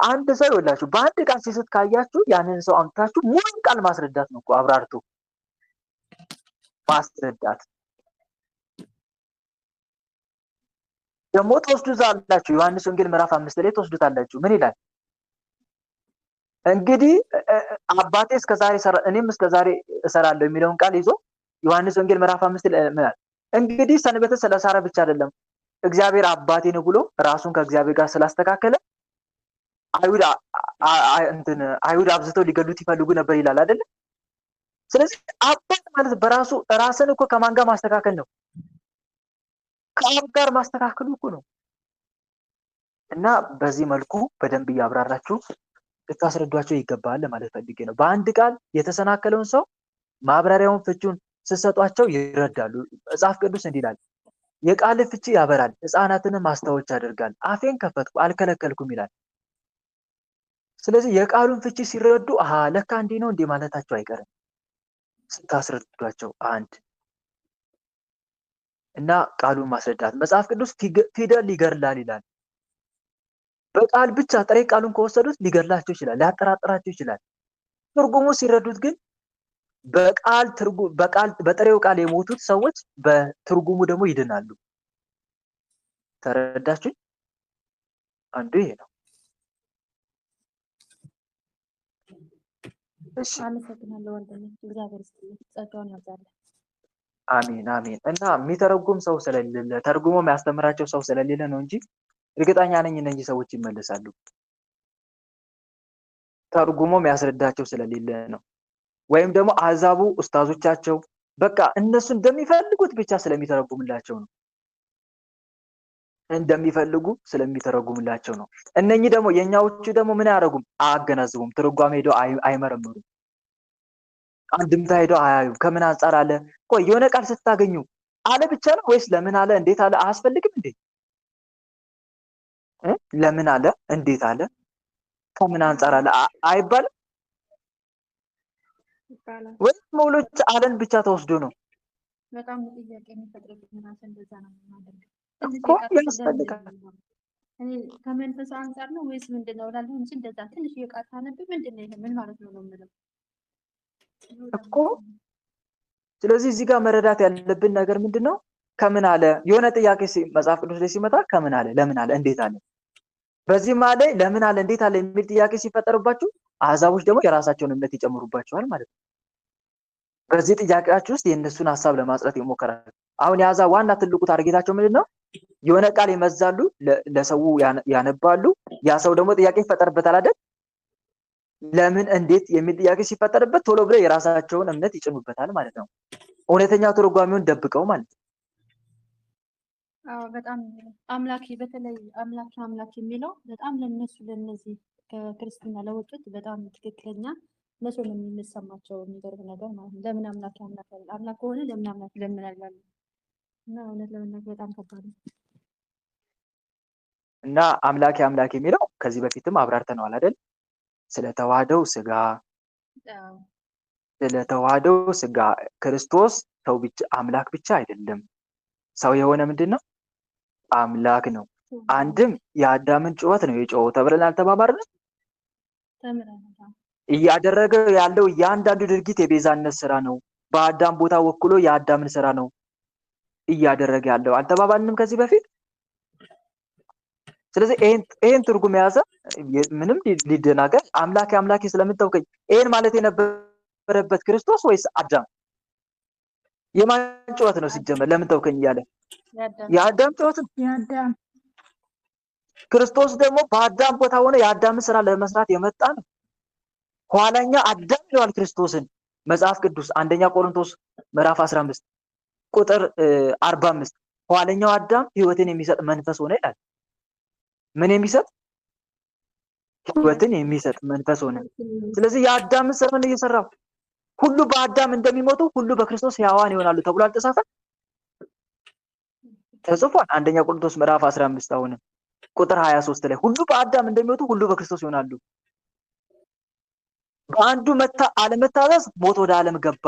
አንድ ሰው ይወላችሁ በአንድ ቃል ሲስት ካያችሁ ያንን ሰው አምጥታችሁ ሙሉ ቃል ማስረዳት ነው እኮ አብራርቶ ማስረዳት። ደግሞ ተወስዱታላችሁ። ዮሐንስ ወንጌል ምዕራፍ 5 ላይ ተወስዱታላችሁ። ምን ይላል? እንግዲህ አባቴ እስከዛሬ እኔም እስከዛሬ እሰራለሁ የሚለውን ቃል ይዞ ዮሐንስ ወንጌል ምዕራፍ 5 ላይ ምን ይላል? እንግዲህ ሰንበትን ስለሰራ ብቻ አይደለም እግዚአብሔር አባቴ ነው ብሎ ራሱን ከእግዚአብሔር ጋር ስላስተካከለ አይሁድ አብዝተው ሊገሉት ይፈልጉ ነበር ይላል አይደለ? ስለዚህ አባት ማለት በራሱ ራስን እኮ ከማን ጋር ማስተካከል ነው? ከአብ ጋር ማስተካከሉ እኮ ነው። እና በዚህ መልኩ በደንብ እያብራራችሁ ልታስረዷቸው ይገባል ለማለት ፈልጌ ነው። በአንድ ቃል የተሰናከለውን ሰው ማብራሪያውን ፍቹን ስትሰጧቸው ይረዳሉ። መጽሐፍ ቅዱስ እንዲህ ይላል፣ የቃል ፍቺ ያበራል፣ ሕፃናትንም ማስታወቻ ያደርጋል። አፌን ከፈትኩ አልከለከልኩም ይላል። ስለዚህ የቃሉን ፍቺ ሲረዱ አሃ ለካ እንዲህ ነው እንዲህ ማለታቸው አይቀርም ስታስረዷቸው። አንድ እና ቃሉን ማስረዳት። መጽሐፍ ቅዱስ ፊደል ይገድላል ይላል። በቃል ብቻ ጥሬ ቃሉን ከወሰዱት ሊገድላቸው ይችላል፣ ሊያጠራጥራቸው ይችላል። ትርጉሙ ሲረዱት ግን በጥሬው ቃል የሞቱት ሰዎች በትርጉሙ ደግሞ ይድናሉ። ተረዳችሁኝ? አንዱ ይሄ ነው። እሺ አመሰግናለሁ ወንድሜ፣ እግዚአብሔር ይስጥልኝ፣ ጸጋውን ያብዛልህ። አሜን አሜን። እና የሚተረጉም ሰው ስለሌለ ተርጉሞ የሚያስተምራቸው ሰው ስለሌለ ነው እንጂ እርግጠኛ ነኝ እነዚህ ሰዎች ይመለሳሉ። ተርጉሞ የሚያስረዳቸው ስለሌለ ነው። ወይም ደግሞ አሕዛቡ ኡስታዞቻቸው በቃ እነሱ እንደሚፈልጉት ብቻ ስለሚተረጉምላቸው ነው። እንደሚፈልጉ ስለሚተረጉምላቸው ነው። እነኚህ ደግሞ የኛዎቹ ደግሞ ምን ያደርጉም? አያገናዝቡም። ትርጓሜ ሄደው አይመረምሩም። አንድምታ ሄደው አያዩም። ከምን አንጻር አለ? ቆይ የሆነ ቃል ስታገኙ አለ ብቻ ነው ወይስ ለምን አለ እንዴት አለ አያስፈልግም እንዴ? ለምን አለ እንዴት አለ ከምን አንጻር አለ አይባልም? ወይስ መውሎች አለን ብቻ ተወስዶ ነው? በጣም ጥያቄ የሚፈጥርብኝ ራስ እንደዛ ነው የማደርገው እኮ ያስፈልጋል። እኔ ከመንፈስ አንጻር ነው ወይስ ምንድነው እላለሁ እንጂ እንደዛ ትንሽ የቃል ታነብ ምንድነው ይሄ ምን ማለት ነው የምለው እኮ። ስለዚህ እዚህ ጋር መረዳት ያለብን ነገር ምንድነው? ከምን አለ የሆነ ጥያቄ መጽሐፍ ቅዱስ ላይ ሲመጣ ከምን አለ፣ ለምን አለ፣ እንዴት አለ። በዚህ ላይ ለምን አለ እንዴት አለ የሚል ጥያቄ ሲፈጠርባችሁ አሕዛቦች ደግሞ የራሳቸውን እምነት ይጨምሩባቸዋል ማለት ነው። በዚህ ጥያቄያችሁ ውስጥ የእነሱን ሀሳብ ለማጽረት ይሞከራል። አሁን የአሕዛብ ዋና ትልቁ ታርጌታቸው ምንድነው? የሆነ ቃል ይመዛሉ፣ ለሰው ያነባሉ። ያ ሰው ደግሞ ጥያቄ ይፈጠርበታል አይደል? ለምን እንዴት የሚል ጥያቄ ሲፈጠርበት ቶሎ ብለው የራሳቸውን እምነት ይጭኑበታል ማለት ነው። እውነተኛ ትርጓሜውን ደብቀው ማለት ነው። አዎ በጣም አምላኪ በተለይ አምላክ የሚለው በጣም ለነዚህ ከክርስትና ለወጡት በጣም ትክክለኛ መስሎ ነው የሚሰማቸው። የሚገርም ነገር ማለት ነው። ለምን አምላክ ከሆነ ለምን አምላክ ለምን አላሉ እና እውነት ለመናገር በጣም ከባድ ነው። እና አምላክ የሚለው ከዚህ በፊትም አብራርተነዋል አይደል? ስለተዋህደው ስጋ ክርስቶስ ሰው ብቻ አምላክ ብቻ አይደለም። ሰው የሆነ ምንድነው? አምላክ ነው። አንድም የአዳምን ጩኸት ነው የጮኸው ተብለን አልተባባርንም? እያደረገ ያለው እያንዳንዱ ድርጊት የቤዛነት ስራ ነው። በአዳም ቦታ ወክሎ የአዳምን ስራ ነው እያደረገ ያለው አልተባባልንም ከዚህ በፊት? ስለዚህ ይሄን ትርጉም የያዘ ምንም ሊደናገር አምላኬ ስለምታውቀኝ ይሄን ማለት የነበረበት ክርስቶስ ወይስ አዳም? የማን ጩኸት ነው ሲጀመር? ለምን ተውከኝ እያለ የአዳም ጩኸት ነው። ክርስቶስ ደግሞ በአዳም ቦታ ሆነ የአዳምን ስራ ለመስራት የመጣ ነው። ኋላኛ አዳም ይለዋል ክርስቶስን መጽሐፍ ቅዱስ አንደኛ ቆሮንቶስ ምዕራፍ 15 ቁጥር 45 ኋለኛው አዳም ሕይወትን የሚሰጥ መንፈስ ሆነ ይላል። ምን የሚሰጥ? ሕይወትን የሚሰጥ መንፈስ ሆነ። ስለዚህ የአዳምን ስራ ነው እየሰራው። ሁሉ በአዳም እንደሚሞቱ ሁሉ በክርስቶስ ሕያዋን ይሆናሉ ተብሎ አልተጻፈም? ተጽፏል። አንደኛ ቆሮንቶስ ምዕራፍ 15 አሁንም ቁጥር 23 ላይ ሁሉ በአዳም እንደሚሞቱ ሁሉ በክርስቶስ ይሆናሉ። በአንዱ አለመታዘዝ ሞት ወደ ዓለም ገባ።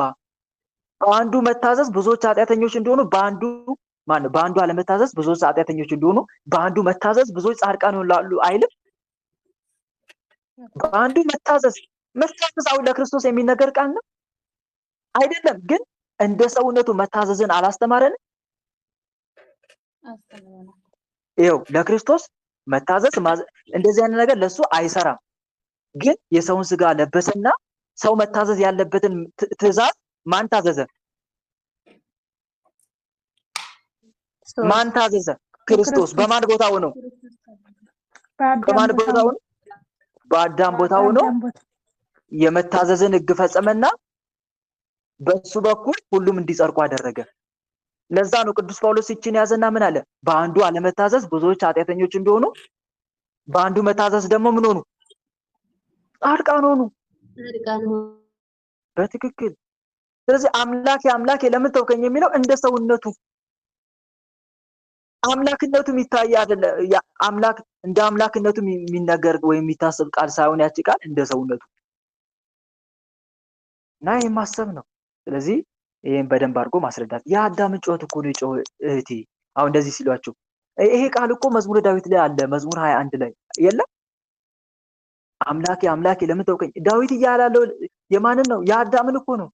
በአንዱ መታዘዝ ብዙዎች ኃጢአተኞች እንደሆኑ በአንዱ አለመታዘዝ ብዙዎች ኃጢአተኞች እንደሆኑ በአንዱ መታዘዝ ብዙዎች ጻድቃን ይሆናሉ አይልም? በአንዱ መታዘዝ አሁን ለክርስቶስ የሚነገር ቃል ነው አይደለም? ግን እንደ ሰውነቱ መታዘዝን አላስተማረንም? ይኸው ለክርስቶስ መታዘዝ እንደዚህ አይነት ነገር ለሱ አይሰራም። ግን የሰውን ስጋ ለበሰና ሰው መታዘዝ ያለበትን ትእዛዝ ማን ታዘዘ? ማን ታዘዘ? ክርስቶስ። በማን ቦታ ሆኖ? በማን ቦታ ሆኖ? በአዳም ቦታ ሆኖ የመታዘዝን ሕግ ፈጸመና በሱ በኩል ሁሉም እንዲጸድቁ አደረገ። ለዛ ነው ቅዱስ ጳውሎስ ይችን ያዘና ምን አለ? በአንዱ አለመታዘዝ ብዙዎች ኃጢአተኞች እንደሆኑ በአንዱ መታዘዝ ደግሞ ምን ሆኑ? ጻድቃን ሆኑ ጻድቃን ሆኑ። በትክክል። ስለዚህ አምላኬ ለምን ተውከኝ የሚለው እንደ ሰውነቱ አምላክነቱ የሚታይ አይደለ። አምላክ እንደ አምላክነቱ የሚነገር ወይም የሚታሰብ ቃል ሳይሆን ያቺ ቃል እንደ ሰውነቱ እና ይሄን ማሰብ ነው። ስለዚህ ይሄን በደንብ አድርጎ ማስረዳት። የአዳምን ጩኸት እኮ ነው የጮኸ እህቴ። አሁን እንደዚህ ሲሏቸው ይሄ ቃል እኮ መዝሙረ ዳዊት ላይ አለ። መዝሙር 21 ላይ የለም? አምላኬ ለምን ተውከኝ። ዳዊት እያለ ያለው የማንን ነው? የአዳምን እኮ ነው።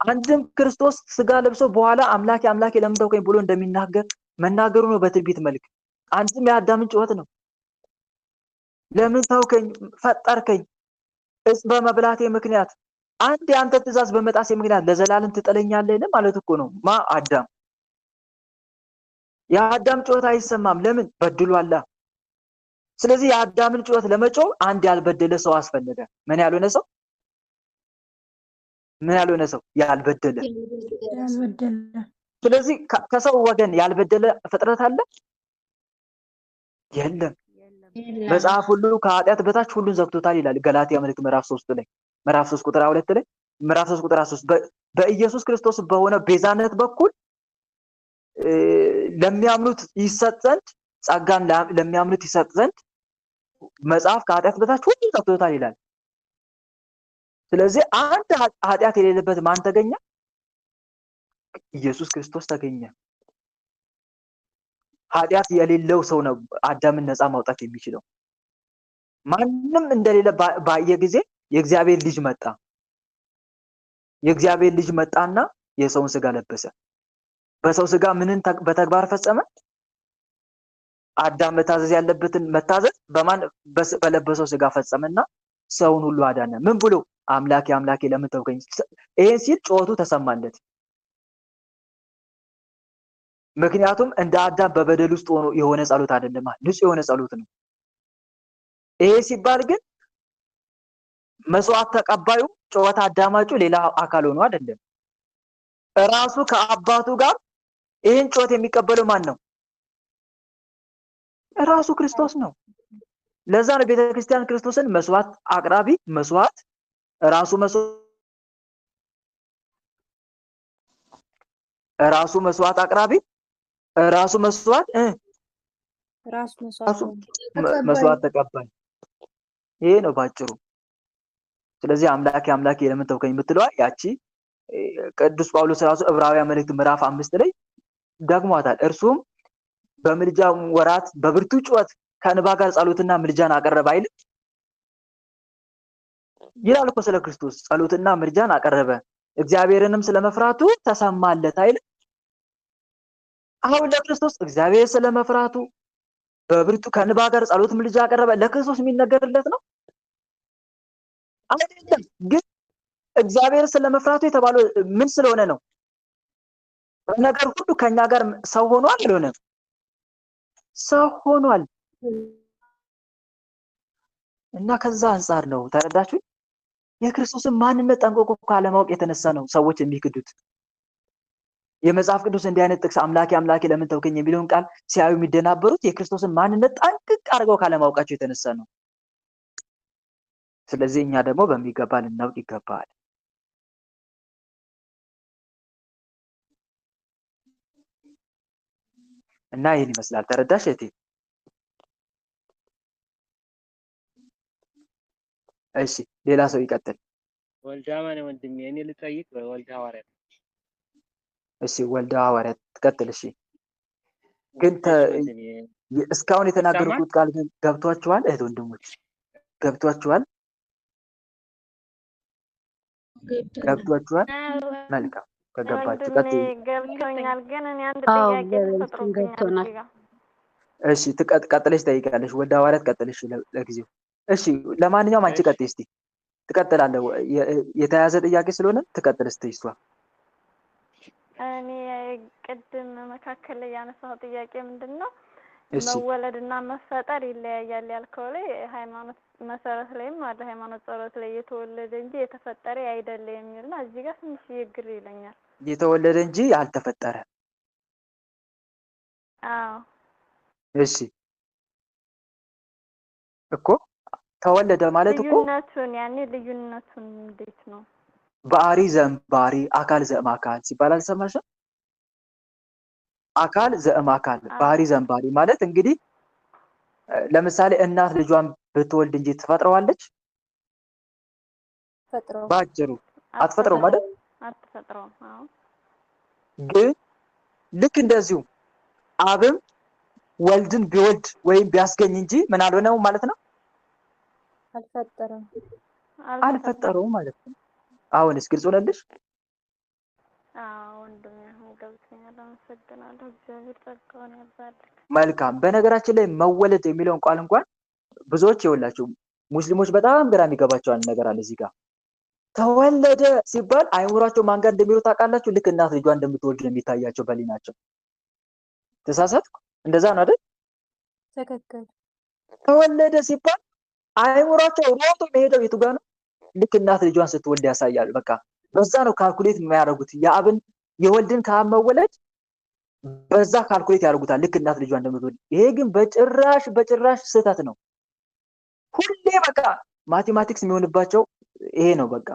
አንድም ክርስቶስ ስጋ ለብሶ በኋላ አምላኬ ለምን ተውከኝ ብሎ እንደሚናገር መናገሩ ነው በትንቢት መልክ። አንድም የአዳምን ጩኸት ነው። ለምን ተውከኝ፣ ፈጠርከኝ እጽ በመብላቴ ምክንያት አንድ የአንተ ትእዛዝ በመጣሴ ምክንያት ለዘላለም ትጠለኛለህ ማለት እኮ ነው። አዳም። የአዳም ጩኸት አይሰማም። ለምን? በድሏላ። ስለዚህ የአዳምን ጩኸት ለመጮህ አንድ ያልበደለ ሰው አስፈለገ። ምን ያልሆነ ሰው? ያልበደለ። ስለዚህ ከሰው ወገን ያልበደለ ፍጥረት አለ? የለም። መጽሐፍ ሁሉ ከኃጢአት በታች ሁሉን ዘግቶታል ይላል ገላትያ መልእክት ምዕራፍ 3 ላይ ምዕራፍ 3 ቁጥር 2 ላይ ምዕራፍ 3 ቁጥር 3 በኢየሱስ ክርስቶስ በሆነ ቤዛነት በኩል ለሚያምኑት ይሰጥ ዘንድ ጸጋን ለሚያምኑት ይሰጥ ዘንድ መጽሐፍ ከኃጢአት በታች ሁሉን ዘግቶታል ይላል። ስለዚህ አንድ ኃጢአት የሌለበት ማን ተገኘ? ኢየሱስ ክርስቶስ ተገኘ። ኃጢአት የሌለው ሰው ነው አዳምን ነፃ ማውጣት የሚችለው። ማንም እንደሌለ ባየ ጊዜ የእግዚአብሔር ልጅ መጣ። የእግዚአብሔር ልጅ መጣና የሰውን ስጋ ለበሰ። በሰው ስጋ ምንን በተግባር ፈጸመ? አዳም መታዘዝ ያለበትን መታዘዝ በማን በለበሰው ስጋ ፈጸመና ሰውን ሁሉ አዳነ። ምን ብሎ? አምላኬ ለምን ተውከኝ። ይሄን ሲል ጮቱ ተሰማለት። ምክንያቱም እንደ አዳም በበደል ውስጥ ሆኖ የሆነ ጸሎት አይደለም፣ ንጹህ የሆነ ጸሎት ነው። ይሄ ሲባል ግን መስዋዕት ተቀባዩ ጩኸት አዳማጩ ሌላ አካል ሆኖ አይደለም። ራሱ ከአባቱ ጋር ይሄን ጩኸት የሚቀበለው ማን ነው? ራሱ ክርስቶስ ነው። ለዛ ነው ቤተክርስቲያን ክርስቶስን መስዋዕት አቅራቢ፣ መስዋዕት ራሱ መስዋዕት አቅራቢ፣ ራሱ መስዋዕት ተቀባይ። ይሄ ነው ባጭሩ። ስለዚህ አምላኬ ለምን ተውከኝ የምትለዋ ያቺ ቅዱስ ጳውሎስ ራሱ ዕብራውያን መልእክት ምዕራፍ 5 ላይ ደግሟታል። እርሱም በምልጃ ወራት በብርቱ ጩኸት ከእንባ ጋር ጸሎትና ምልጃን አቀረበ አይል ይላል እኮ ስለ ክርስቶስ። ጸሎትና ምልጃን አቀረበ እግዚአብሔርንም ስለመፍራቱ ተሰማለት አይል። አሁን ለክርስቶስ እግዚአብሔር ስለመፍራቱ በብርቱ ከእንባ ጋር ጸሎት ምልጃ አቀረበ ለክርስቶስ የሚነገርለት ነው አይደለም። ግን እግዚአብሔር ስለመፍራቱ የተባለው ምን ስለሆነ ነው? ነገር ሁሉ ከኛ ጋር ሰው ሆኗል አልሆነም? ሰው ሆኗል። እና ከዛ አንፃር ነው ተረዳችሁ? የክርስቶስን ማንነት ጠንቅቆ ካለማወቅ የተነሳ ነው ሰዎች የሚክዱት። የመጽሐፍ ቅዱስ እንዲህ አይነት ጥቅስ አምላኬ ለምን ተውከኝ የሚለውን ቃል ሲያዩ የሚደናበሩት የክርስቶስን ማንነት ጠንቅቅ አድርገው ካለማወቃቸው የተነሳ ነው። ስለዚህ እኛ ደግሞ በሚገባ ልናውቅ ይገባል። እና ይህን ይመስላል። ተረዳሽ እህቴ? እሺ ሌላ ሰው ይቀጥል። ወልደ አማን ወንድሜ እኔ ልጠይቅ። ወልደ ሐዋርያት። እሺ ወልደ ሐዋርያት ትቀጥል። እሺ ግን እስካሁን የተናገሩት ቃል ግን ገብቷችኋል? እህት ወንድሞች ገብቷችኋል? መልካም ከገባችሁ ቀጥሉ። ገብቶኛል። ግን እኔ አንድ ጥያቄ ተፈጥሮብኛል። እሺ ቀጥለሽ ጠይቃለሽ። ወልደ ሐዋርያት ቀጥለሽ ለጊዜው። እሺ ለማንኛውም አንቺ ቀጥይ እስቲ። ትቀጥላለህ። የተያዘ ጥያቄ ስለሆነ ትቀጥል እስቲ እሷ። እኔ ቅድም መካከል ላይ ያነሳው ጥያቄ ምንድነው መወለድና መፈጠር ይለያያል ያልከው ላይ ሃይማኖት መሰረት ላይም አለ ሃይማኖት ጸሎት ላይ የተወለደ እንጂ የተፈጠረ አይደለ የሚልና እዚህ ጋር ትንሽ ይግር ይለኛል። የተወለደ እንጂ ያልተፈጠረ። አዎ እሺ እኮ ተወለደ ማለት እኮ ልዩነቱን ያኔ ልዩነቱን እንዴት ነው? ባህሪ ዘእምባህሪ አካል ዘእምአካል ሲባል አልሰማሽም? አካል ዘእምአካል ባህሪ ዘእምባህሪ ማለት እንግዲህ ለምሳሌ እናት ልጇን ብትወልድ እንጂ ትፈጥረዋለች? ፈጥረው ባጭሩ አትፈጥረው ማለት አትፈጥረው። አዎ ግን ልክ እንደዚሁ አብም ወልድን ቢወልድ ወይም ቢያስገኝ እንጂ ምን አልሆነው ማለት ነው? አልፈጠረው ማለት ነው። አሁንስ ግልጽ ሆነልሽ? አዎ ወንድሜ አሁን ገብቶኛል። አመሰግናለሁ። እግዚአብሔር ጸጋውን ያብዛልህ። መልካም። በነገራችን ላይ መወለድ የሚለውን ቃል እንኳን ብዙዎች ይወላችሁ ሙስሊሞች በጣም ግራ የሚገባቸው አንድ ነገር አለ እዚህ ጋር። ተወለደ ሲባል አይምሯቸው ማን ጋር እንደሚሉ ታውቃላችሁ? ልክ እናት ልጇ እንደምትወልድ ነው የሚታያቸው በሊናቸው። ተሳሳትኩ? እንደዛ ነው አይደል? ትክክል። ተወለደ ሲባል አይምሯቸው ሮጦ የሚሄደው የቱ ጋር ነው? ልክ እናት ልጇን ስትወልድ ያሳያል። በቃ በዛ ነው ካልኩሌት የሚያደርጉት የአብን የወልድን ከአብ መወለድ በዛ ካልኩሌት ያደርጉታል ልክ እናት ልጇን እንደምትወልድ። ይሄ ግን በጭራሽ ስህተት ነው። ሁሌ በቃ ማቴማቲክስ የሚሆንባቸው ይሄ ነው። በቃ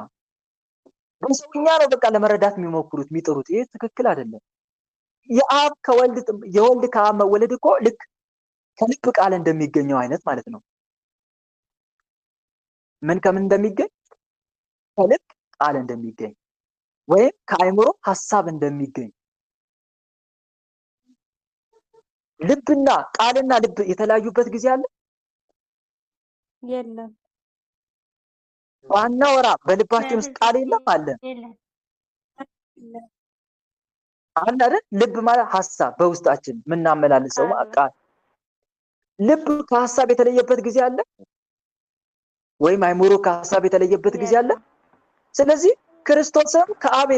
በሰውኛ ነው በቃ ለመረዳት የሚሞክሩት የሚጥሩት። ይሄ ትክክል አይደለም። የወልድ ከአብ መወለድ እኮ ልክ ከልብ ቃል እንደሚገኘው አይነት ማለት ነው። ምን ከምን እንደሚገኝ? ከልብ ቃል እንደሚገኝ ወይም ከአይምሮ ሐሳብ እንደሚገኝ። ልብና ቃልና ልብ የተለያዩበት ጊዜ አለ? የለም። ባናወራ በልባችን ውስጥ ቃል የለም አለ? አለ አይደል? ልብ ማለት ሐሳብ በውስጣችን የምናመላልሰው ቃል። ልብ ከሐሳብ የተለየበት ጊዜ አለ? ወይም አይምሮ ከሐሳብ የተለየበት ጊዜ አለ? ስለዚህ ክርስቶስም ከአብ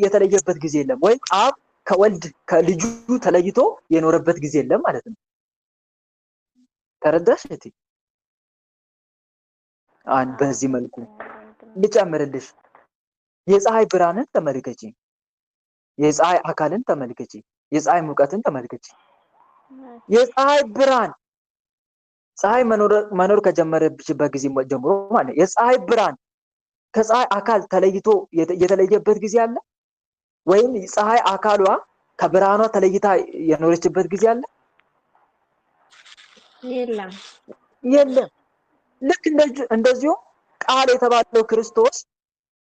የተለየበት ጊዜ የለም፣ ወይም አብ ከወልድ ከልጁ ተለይቶ የኖረበት ጊዜ የለም ማለት ነው። ተረዳሽ እህቴ? በዚህ መልኩ ልጨምርልሽ። የፀሐይ ብርሃንን ተመልከቺ፣ የፀሐይ አካልን ተመልከቺ፣ የፀሐይ ሙቀትን ተመልከቺ። የፀሐይ ብርሃን ፀሐይ መኖር ከጀመረችበት ጊዜ ጀምሮ ማለት ነው። የፀሐይ ብርሃን ከፀሐይ አካል ተለይቶ የተለየበት ጊዜ አለ? ወይም ፀሐይ አካሏ ከብርሃኗ ተለይታ የኖረችበት ጊዜ አለ? የለም። ልክ እንደዚሁ ቃል የተባለው ክርስቶስ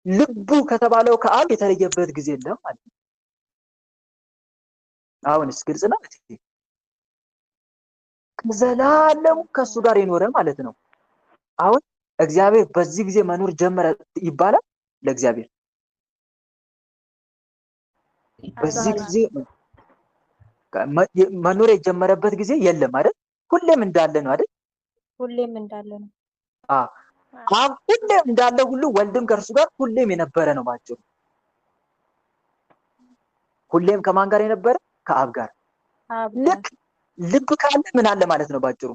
ልቡ ከተባለው ከአብ የተለየበት ጊዜ የለም ማለት ነው። አሁንስ ግልጽ ነው? ከዘላለም ከሱ ጋር የኖረ ማለት ነው። አሁን እግዚአብሔር በዚህ ጊዜ መኖር ጀመረ ይባላል? ለእግዚአብሔር በዚህ ጊዜ መኖር የጀመረበት ጊዜ የለም አይደል? ሁሌም እንዳለ ነው አይደል? ሁሌም እንዳለ ነው። አብ ሁሌም እንዳለ ሁሉ ወልድም ከእርሱ ጋር ሁሌም የነበረ ነው ባጭሩ። ሁሌም ከማን ጋር የነበረ? ከአብ ጋር። ልክ ልብ ካለ ምን አለ ማለት ነው ባጭሩ?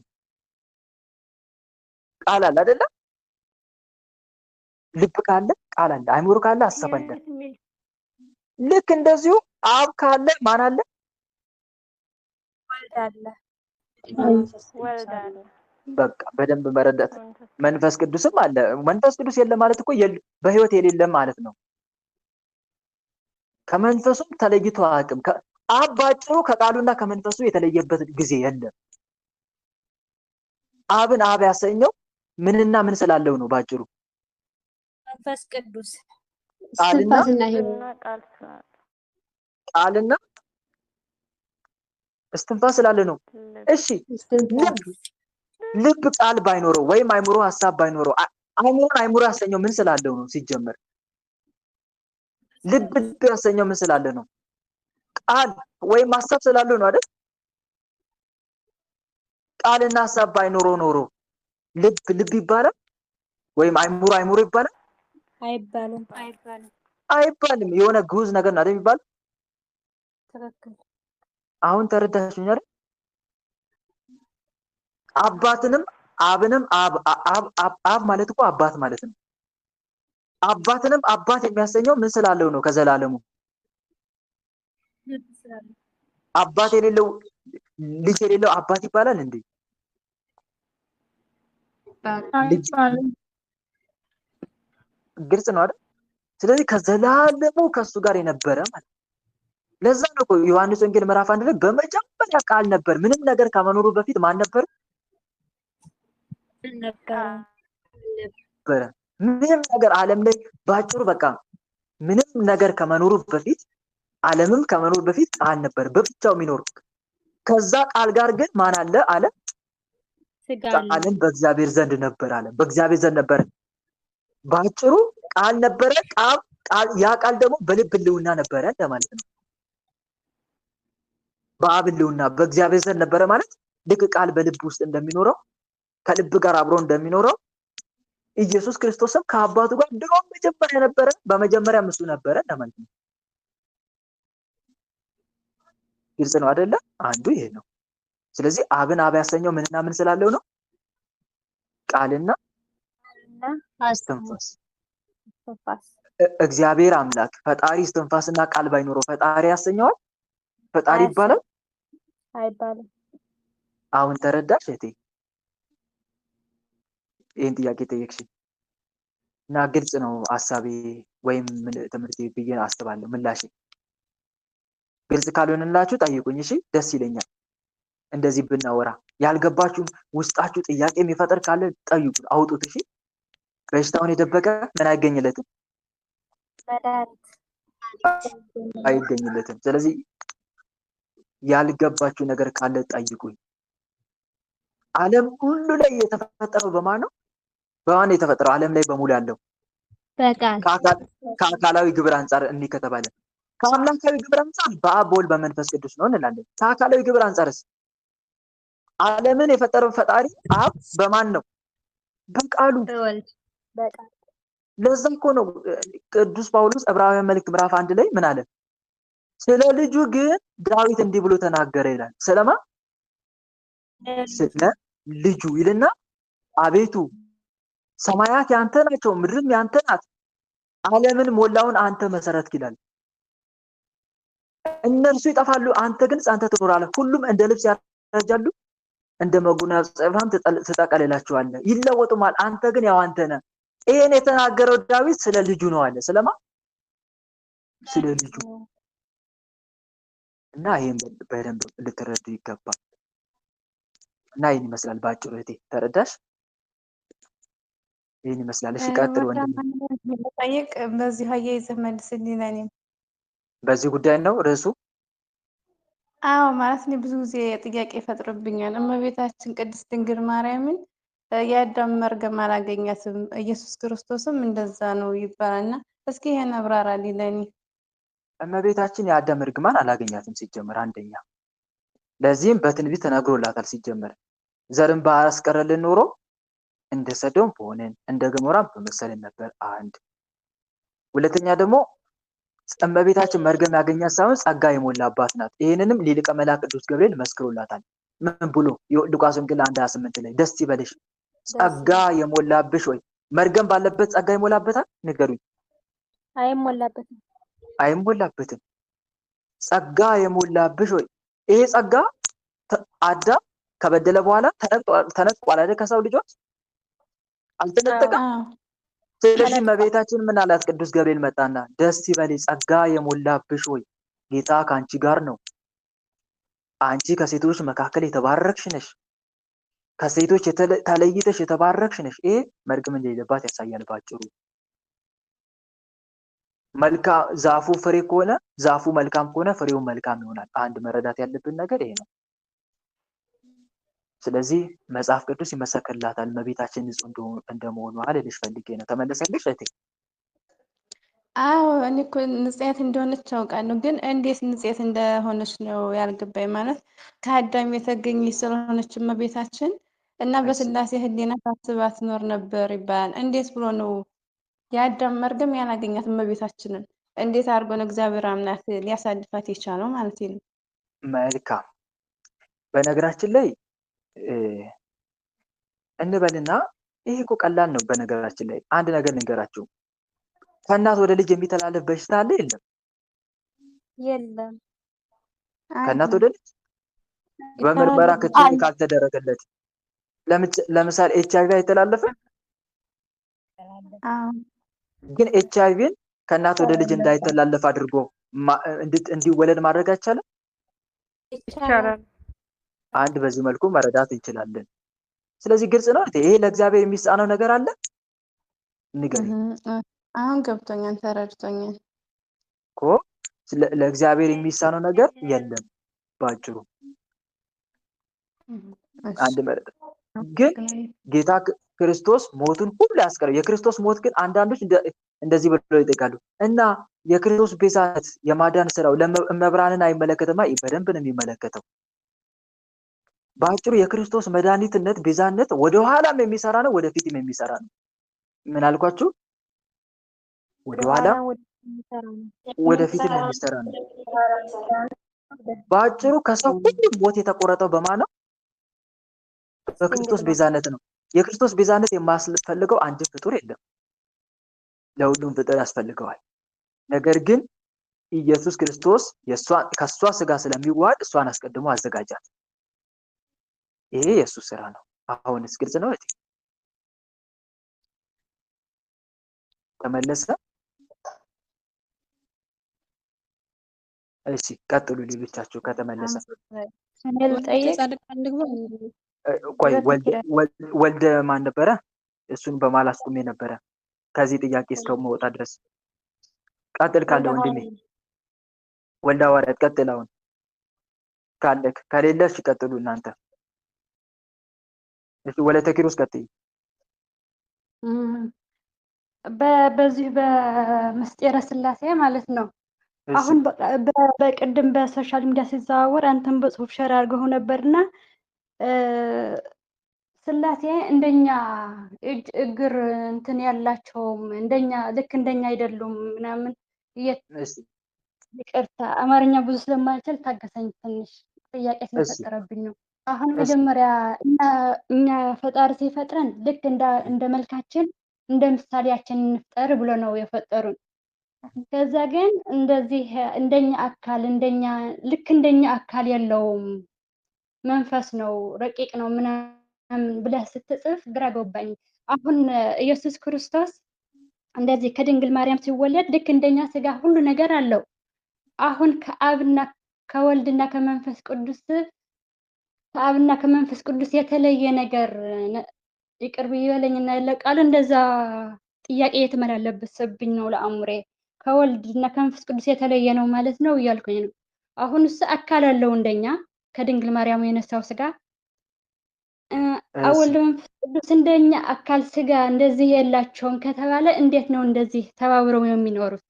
ቃል አለ አይደለ? ልብ ካለ ቃል አለ፣ አይምሮ ካለ ሐሳብ አለ። ልክ እንደዚሁ አብ ካለ ማን አለ? ወልድ አለ። በቃ በደንብ መረዳት። መንፈስ ቅዱስም አለ። መንፈስ ቅዱስ የለም ማለት እኮ በህይወት የሌለ ማለት ነው። ከመንፈሱም ተለይቶ አያውቅም። አብ ባጭሩ ከቃሉና ከመንፈሱ የተለየበት ጊዜ የለም። አብን አብ ያሰኘው ምንና ምን ስላለው ነው ባጭሩ? መንፈስ ቅዱስ ቃልና እስትንፋስ ስላለ ነው። እሺ ልብ ቃል ባይኖረው ወይም አይምሮ ሐሳብ ባይኖረው አይምሮ ያሰኘው ምን ስላለው ነው? ሲጀመር ልብ ያሰኘው ምን ስላለ ነው? ቃል ወይም ሐሳብ ስላለው ነው አይደል? ቃልና ሐሳብ ባይኖረው ኖሮ ልብ ይባላል ወይም አይምሮ ይባላል? አይባልም። የሆነ ግዑዝ ነገር ነው አይደል የሚባል? ትክክል። አሁን ተረዳሽኝ አይደል? አባትንም አብንም አብ ማለት እኮ አባት ማለት ነው። አባትንም አባት የሚያሰኘው ምን ስላለው ነው? ከዘላለሙ አባት የሌለው ልጅ የሌለው አባት ይባላል እንዴ? ልጅ ግልጽ ነው አይደል? ስለዚህ ከዘላለሙ ከሱ ጋር የነበረ ማለት ለዛ ነው ዮሐንስ ወንጌል ምዕራፍ 1 ላይ በመጀመሪያ ቃል ነበር። ምንም ነገር ከመኖሩ በፊት ማን ነበር? ነበረ። ምንም ነገር ዓለም ላይ ባጭሩ በቃ ምንም ነገር ከመኖሩ በፊት ዓለምም ከመኖሩ በፊት ቃል ነበር በብቻው የሚኖር። ከዛ ቃል ጋር ግን ማን አለ አለ? ቃልም በእግዚአብሔር ዘንድ ነበር አለ። በእግዚአብሔር ዘንድ ነበር። ባጭሩ ቃል ነበረ። ያ ቃል ደግሞ በልብ ህልውና ነበረ ለማለት ነው። በአብ ህልውና በእግዚአብሔር ዘንድ ነበረ ማለት ልክ ቃል በልብ ውስጥ እንደሚኖረው ከልብ ጋር አብሮ እንደሚኖረው ኢየሱስ ክርስቶስም ከአባቱ ጋር ድሮ መጀመሪያ ነበረ። በመጀመሪያም እሱ ነበረ ለማለት ነው። ግልጽ ነው አይደለ? አንዱ ይሄ ነው። ስለዚህ አብን አብ ያሰኘው ምንና ምን ስላለው ነው? ቃልና እስትንፋስ። እግዚአብሔር አምላክ ፈጣሪ እስትንፋስና ቃል ባይኖረው ፈጣሪ ያሰኘዋል? ፈጣሪ ይባላል? አይባልም። አሁን ተረዳሽ እህቴ? ይህን ጥያቄ ጠየቅሽ እና ግልጽ ነው ሐሳቤ ወይም ትምህርቴ ብዬ አስባለሁ። ምላሽ ግልጽ ካልሆነላችሁ ጠይቁኝ። እሺ፣ ደስ ይለኛል እንደዚህ ብናወራ። ያልገባችሁ ውስጣችሁ ጥያቄ የሚፈጠር ካለ ጠይቁ፣ አውጡት። እሺ፣ በሽታውን የደበቀ ምን አይገኝለትም? አይገኝለትም። ስለዚህ ያልገባችሁ ነገር ካለ ጠይቁኝ። ዓለም ሁሉ ላይ የተፈጠረው በማን ነው? በማን ነው የተፈጠረው? ዓለም ላይ በሙሉ ያለው ከአካላዊ ግብር አንጻር እንዲህ ከተባለ ከአምላካዊ ግብር አንጻር በአብ በወልድ በመንፈስ ቅዱስ ነው እንላለን። ከአካላዊ ግብር አንጻርስ ዓለምን የፈጠረው ፈጣሪ አብ በማን ነው? በቃሉ። ለዛ እኮ ነው ቅዱስ ጳውሎስ ዕብራውያን መልእክት ምዕራፍ 1 ላይ ምን አለ? ስለ ልጁ ግን ዳዊት እንዲህ ብሎ ተናገረ ይላል። ስለማ ስለ ልጁ ይልና አቤቱ ሰማያት ያንተ ናቸው፣ ምድርም ያንተ ናት፣ ዓለምን ሞላውን አንተ መሰረትክ ይላል። እነርሱ ይጠፋሉ፣ አንተ ግን ጸንተህ ትኖራለህ። ሁሉም እንደ ልብስ ያረጃሉ፣ እንደ መጎናጸፊያም ትጠቀልላቸዋለህ። ይለወጡማል፣ አንተ ግን ያው አንተ ነህ። ይሄን የተናገረው ዳዊት ስለ ልጁ ነው አለ። ስለማ ስለ ልጁ። እና ይሄን በደንብ ልትረዱ ይገባል። እና ይሄን ይመስላል ባጭሩ። እህቴ ተረዳሽ? ይሄን ይመስላል። እሺ ቀጥል ወንድም። ጠይቅ በዚህ አያይዘህ መልስልኝ። ለኔም በዚህ ጉዳይ ነው ርዕሱ። አዎ ማለት ነው። ብዙ ጊዜ ጥያቄ ይፈጥርብኛል። እመቤታችን ቅድስት ድንግል ማርያምን የአዳም መርገም አላገኛትም፣ ኢየሱስ ክርስቶስም እንደዛ ነው ይባላልና እስኪ ይሄን አብራራልኝ ለኔ። እመቤታችን የአዳም እርግማን አላገኛትም ሲጀመር አንደኛ። ለዚህም በትንቢት ተነግሮላታል ሲጀመር። ዘርን ባያስቀረልን ኖሮ እንደ ሰዶም በሆነን እንደ ገሞራም በመሰለን ነበር። አንድ ሁለተኛ ደግሞ እመቤታችን መርገም ያገኛት ሳይሆን ጸጋ የሞላባት ናት። ይሄንንም ሊቀ መላእክት ቅዱስ ገብርኤል መስክሮላታል። ምን ብሎ? ሉቃስ ወንጌል 1:28 ላይ ደስ ይበልሽ ጸጋ የሞላብሽ ወይ። መርገም ባለበት ጸጋ ይሞላበታል? ንገሩኝ። አይሞላበትም። አይሞላበትም። ጸጋ የሞላብሽ ወይ። ይሄ ጸጋ አዳም ከበደለ በኋላ ተነጥቋል አይደል? ከሰው ልጆች አልተነጠቀም። ስለዚህ እመቤታችን ምን አላት? ቅዱስ ገብርኤል መጣና ደስ ይበልሽ ጸጋ የሞላብሽ ወይ ጌታ ከአንቺ ጋር ነው፣ አንቺ ከሴቶች መካከል የተባረክሽ ነሽ፣ ከሴቶች ተለይተሽ የተባረክሽ ነሽ። ይሄ መርገም እንደሌለባት ያሳያል ባጭሩ። መልካም ዛፉ ፍሬ ከሆነ ዛፉ መልካም ከሆነ ፍሬው መልካም ይሆናል። አንድ መረዳት ያለብን ነገር ይሄ ነው። ስለዚህ መጽሐፍ ቅዱስ ይመሰክርላታል እመቤታችን ንጹህ እንደመሆኗ ልልሽ ፈልጌ ነው። ተመለሰልሽ እህቴ? አዎ እኔ እኮ ንጽሕት እንደሆነች አውቃለሁ፣ ግን እንዴት ንጽሕት እንደሆነች ነው ያልገባኝ። ማለት ከአዳም የተገኘች ስለሆነች እመቤታችን እና በስላሴ ሕሊና ታስባ ትኖር ነበር ይባላል። እንዴት ብሎ ነው የአዳም መርገም ያላገኛት እመቤታችንን? እንዴት አድርጎ ነው እግዚአብሔር አምላክ ሊያሳልፋት የቻለው ማለት ነው? መልካም። በነገራችን ላይ እንበልና ይሄ እኮ ቀላል ነው። በነገራችን ላይ አንድ ነገር ልንገራችሁ። ከእናት ወደ ልጅ የሚተላለፍ በሽታ አለ? የለም? የለም። ከእናት ወደ ልጅ በምርመራ ክትትል ካልተደረገለት ለምሳሌ ኤችአይቪ አይተላለፍም፣ አዎ ግን ኤችአይቪን ከእናት ወደ ልጅ እንዳይተላለፍ አድርጎ እንዲወለድ ማድረግ አይቻልም። ይቻላል። አንድ በዚህ መልኩ መረዳት እንችላለን። ስለዚህ ግልጽ ነው። ይሄ ለእግዚአብሔር የሚሳነው ነገር አለ? ንገረኝ አሁን ገብቶኛል፣ ተረድቶኛል እኮ። ለእግዚአብሔር የሚሳነው ነገር የለም ባጭሩ። አንድ መረዳት ግን ጌታ ክርስቶስ ሞቱን ሁሉ ያስቀረው የክርስቶስ ሞት ግን አንዳንዶች እንደዚህ ብለው ይጠይቃሉ እና የክርስቶስ ቤዛነት የማዳን ስራው ለመብራንን አይመለከትማ? በደንብ ነው የሚመለከተው። ባጭሩ የክርስቶስ መድኃኒትነት ቤዛነት ወደ ኋላም የሚሰራ ነው፣ ወደፊትም የሚሰራ ነው። ምን አልኳችሁ? ወደ ኋላም ወደፊትም የሚሰራ ነው። ባጭሩ ከሰው ሁሉ ሞት የተቆረጠው በማን ነው? በክርስቶስ ቤዛነት ነው። የክርስቶስ ቤዛነት የማያስፈልገው አንድ ፍጡር የለም፣ ለሁሉም ፍጡር ያስፈልገዋል። ነገር ግን ኢየሱስ ክርስቶስ ከሷ ስጋ ስለሚዋሃድ እሷን አስቀድሞ አዘጋጃት። ይሄ የሱ ስራ ነው። አሁንስ ግልጽ ነው? ተመለሰ? እሺ ቀጥሉ ሌሎቻችሁ ከተመለሰ። እኔ ልጠይቅ። ቆይ ወልደ ማን ነበረ? እሱን በማል አስቁሜ ነበረ ከዚህ ጥያቄ እስከመውጣ ድረስ። ቀጥል ካለ ወንድሜ ወልደ ሐዋርያት ቀጥል። አሁን ካለክ፣ ከሌለሽ ቀጥሉ እናንተ። እሺ ወለተ ኪሮስ ቀጥይ። በዚህ በምስጢረ ስላሴ ማለት ነው። አሁን በቅድም በሶሻል ሚዲያ ሲዘዋወር አንተም በጽሁፍ ሸር አድርገው ነበርና ስላሴ እንደኛ እጅ እግር እንትን ያላቸውም እንደኛ ልክ እንደኛ አይደሉም ምናምን። ይቅርታ አማርኛ ብዙ ስለማልችል ታገሰኝ፣ ትንሽ ጥያቄ ስለፈጠረብኝ ነው። አሁን መጀመሪያ እኛ ፈጣሪ ሲፈጥረን ልክ እንደ መልካችን እንደ ምሳሌያችን እንፍጠር ብሎ ነው የፈጠሩን። ከዛ ግን እንደዚህ እንደኛ አካል ልክ እንደኛ አካል የለውም፣ መንፈስ ነው፣ ረቂቅ ነው ምናምን ብለህ ስትጽፍ ግራ ገባኝ። አሁን ኢየሱስ ክርስቶስ እንደዚህ ከድንግል ማርያም ሲወለድ ልክ እንደኛ ስጋ ሁሉ ነገር አለው። አሁን ከአብና ከወልድና ከመንፈስ ቅዱስ የተለየ ነገር ይቅር ይበለኝና ለቃሉ እንደዛ ጥያቄ የተመላለሰብኝ ነው ለአእምሬ። ከወልድና ከመንፈስ ቅዱስ የተለየ ነው ማለት ነው እያልኩኝ ነው። አሁን እሱ አካል አለው እንደኛ ከድንግል ማርያም የነሳው ስጋ። ወልድ መንፈስ ቅዱስ እንደኛ አካል ስጋ እንደዚህ የላቸውም ከተባለ እንዴት ነው እንደዚህ ተባብረው የሚኖሩት?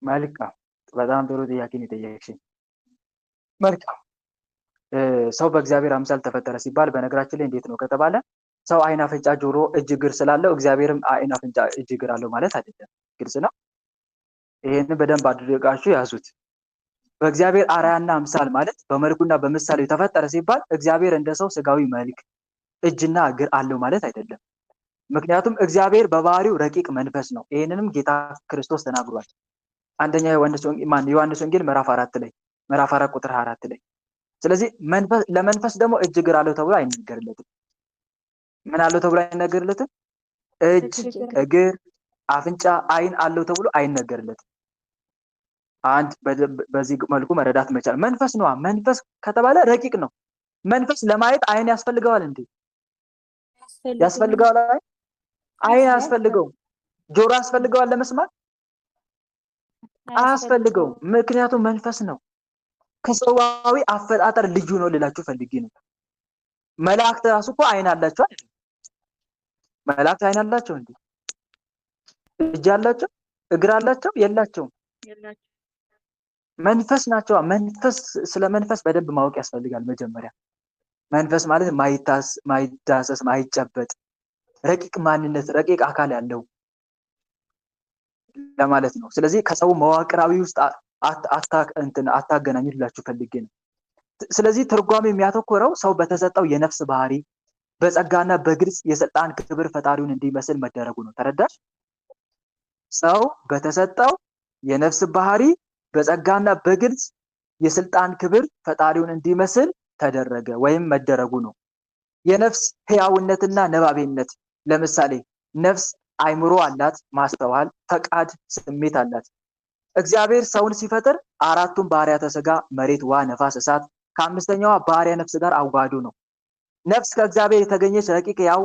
መልካም፣ በጣም ጥሩ ጥያቄ ነው የጠየቅሽኝ። መልካም። ሰው በእግዚአብሔር አምሳል ተፈጠረ ሲባል በነገራችን ላይ እንዴት ነው ከተባለ ሰው አይን፣ አፍንጫ፣ ጆሮ፣ እጅ፣ እግር ስላለው እግዚአብሔርም አይን፣ አፍንጫ፣ እጅ፣ እግር አለው ማለት አይደለም። ግልጽ ነው። ይሄንን በደንብ አድርጋችሁ ያዙት። በእግዚአብሔር አርአያና አምሳል ማለት በመልኩና በምሳሌው ተፈጠረ ሲባል እግዚአብሔር እንደ ሰው ስጋዊ መልክ፣ እጅና እግር አለው ማለት አይደለም። ምክንያቱም እግዚአብሔር በባህሪው ረቂቅ መንፈስ ነው። ይሄንንም ጌታ ክርስቶስ ተናግሯል። አንደኛ ዮሐንስ ወንጌል ምዕራፍ 4 ቁጥር 24 ላይ። ስለዚህ ለመንፈስ ደግሞ እጅ፣ እግር አለው ተብሎ አይነገርለትም። ምን አለው ተብሎ አይነገርለትም? እጅ፣ እግር፣ አፍንጫ፣ አይን አለው ተብሎ አይነገርለትም። አንድ በዚህ መልኩ መረዳት መቻል። መንፈስ ነው። መንፈስ ከተባለ ረቂቅ ነው። መንፈስ ለማየት አይን ያስፈልገዋል እንዴ? ያስፈልገዋል? አይን ያስፈልገው? ጆሮ ያስፈልገዋል ለመስማት? አያስፈልገውም። ምክንያቱም መንፈስ ነው። ከሰዋዊ አፈጣጠር ልዩ ነው ልላችሁ ፈልጌ ነው። መላእክት ራሱ እኮ አይን አላቸው አይደል? መላእክት አይን አላቸው እንዴ? እጅ አላቸው? እግር አላቸው? የላቸውም። መንፈስ ናቸው። ስለ መንፈስ በደንብ ማወቅ ያስፈልጋል። መጀመሪያ መንፈስ ማለት ማይዳሰስ፣ ማይጨበጥ ረቂቅ ማንነት፣ ረቂቅ አካል ያለው ለማለት ነው። ስለዚህ ከሰው መዋቅራዊ ውስጥ አታገናኙ ልላችሁ ፈልጌ ነው። ስለዚህ ትርጓሜ የሚያተኮረው ሰው በተሰጠው የነፍስ ባህሪ በጸጋና በግልጽ የስልጣን ክብር ፈጣሪውን እንዲመስል መደረጉ ነው። ተረዳሽ? ሰው በተሰጠው የነፍስ ባህሪ በጸጋና በግልጽ የስልጣን ክብር ፈጣሪውን እንዲመስል ተደረገ ወይም መደረጉ ነው። የነፍስ ህያውነትና ነባቤነት። ለምሳሌ ነፍስ አይምሮ አላት፣ ማስተዋል፣ ፈቃድ፣ ስሜት አላት። እግዚአብሔር ሰውን ሲፈጥር አራቱን ባህሪያተ ሥጋ መሬት፣ ውሃ፣ ነፋስ፣ እሳት ከአምስተኛዋ ባህሪያ ነፍስ ጋር አዋህዶ ነው። ነፍስ ከእግዚአብሔር የተገኘች ረቂቅ ሕያው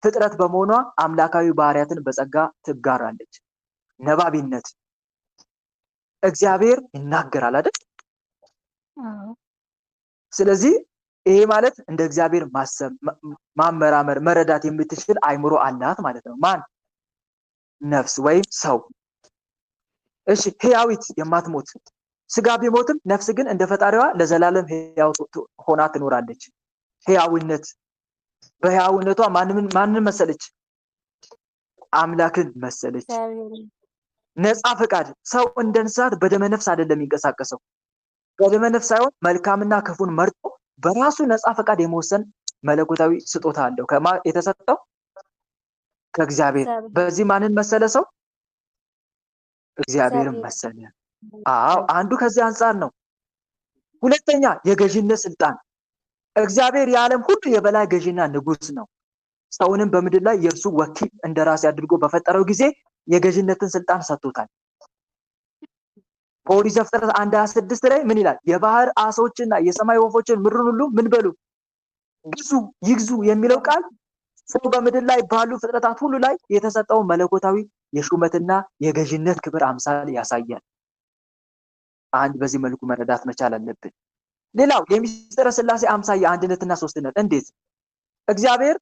ፍጥረት በመሆኗ አምላካዊ ባህሪያትን በጸጋ ትጋራለች። ነባቢነት እግዚአብሔር ይናገራል አይደል? ስለዚህ ይሄ ማለት እንደ እግዚአብሔር ማሰብ፣ ማመራመር፣ መረዳት የምትችል አይምሮ አላት ማለት ነው። ማን? ነፍስ ወይም ሰው። እሺ ህያዊት የማትሞት ስጋ ቢሞትም ነፍስ ግን እንደ ፈጣሪዋ ለዘላለም ህያው ሆና ትኖራለች። ህያውነት በህያውነቷ ማንን መሰለች? አምላክን መሰለች። ነፃ ፈቃድ ሰው እንደ እንስሳት በደመ ነፍስ አይደለም የሚንቀሳቀሰው። በደመ ነፍስ ሳይሆን መልካምና ክፉን መርጦ በራሱ ነፃ ፈቃድ የመወሰን መለኮታዊ ስጦታ አለው። ከማ የተሰጠው? ከእግዚአብሔር። በዚህ ማንን መሰለ ሰው? እግዚአብሔርን መሰለ። አዎ አንዱ ከዚህ አንፃር ነው። ሁለተኛ የገዥነት ስልጣን። እግዚአብሔር የዓለም ሁሉ የበላይ ገዥና ንጉስ ነው። ሰውንም በምድር ላይ የእርሱ ወኪል እንደራሴ አድርጎ በፈጠረው ጊዜ የገዥነትን ስልጣን ሰጥቶታል። በኦሪት ዘፍጥረት 1:26 ላይ ምን ይላል? የባህር አሶችና የሰማይ ወፎችን ምድሩን ሁሉ ምን በሉ ግዙ ይግዙ የሚለው ቃል ሰው በምድር ላይ ባሉ ፍጥረታት ሁሉ ላይ የተሰጠው መለኮታዊ የሹመትና የገዥነት ክብር አምሳል ያሳያል። አንድ በዚህ መልኩ መረዳት መቻል አለብን። ሌላው የሚስጥረ ሥላሴ አምሳያ አንድነትና ሶስትነት። እንዴት? እግዚአብሔር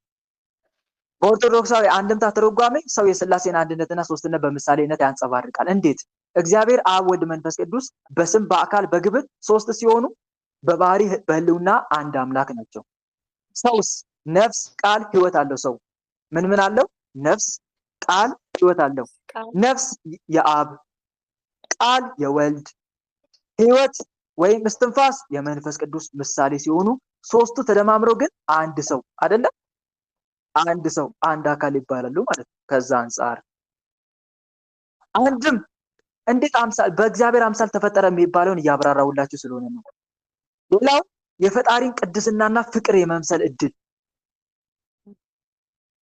በኦርቶዶክሳዊ አንድምታ ትርጓሜ ሰው የሥላሴን አንድነትና ሶስትነት በምሳሌነት ያንጸባርቃል። እንዴት? እግዚአብሔር አብ፣ ወልድ፣ መንፈስ ቅዱስ በስም በአካል በግብር ሶስት ሲሆኑ በባህሪ በህልውና አንድ አምላክ ናቸው። ሰውስ ነፍስ፣ ቃል፣ ህይወት አለው። ሰው ምን አለው? ነፍስ፣ ቃል፣ ህይወት አለው። ነፍስ የአብ፣ ቃል የወልድ፣ ህይወት ወይም እስትንፋስ የመንፈስ ቅዱስ ምሳሌ ሲሆኑ ሶስቱ ተደማምረው ግን አንድ ሰው አይደለም? አንድ ሰው አንድ አካል ይባላሉ ማለት ነው። ከዛ አንፃር አንድም እንዴት አምሳል በእግዚአብሔር አምሳል ተፈጠረ የሚባለውን እያብራራሁላችሁ ስለሆነ ነው። ሌላው የፈጣሪን ቅድስናና ፍቅር የመምሰል እድል።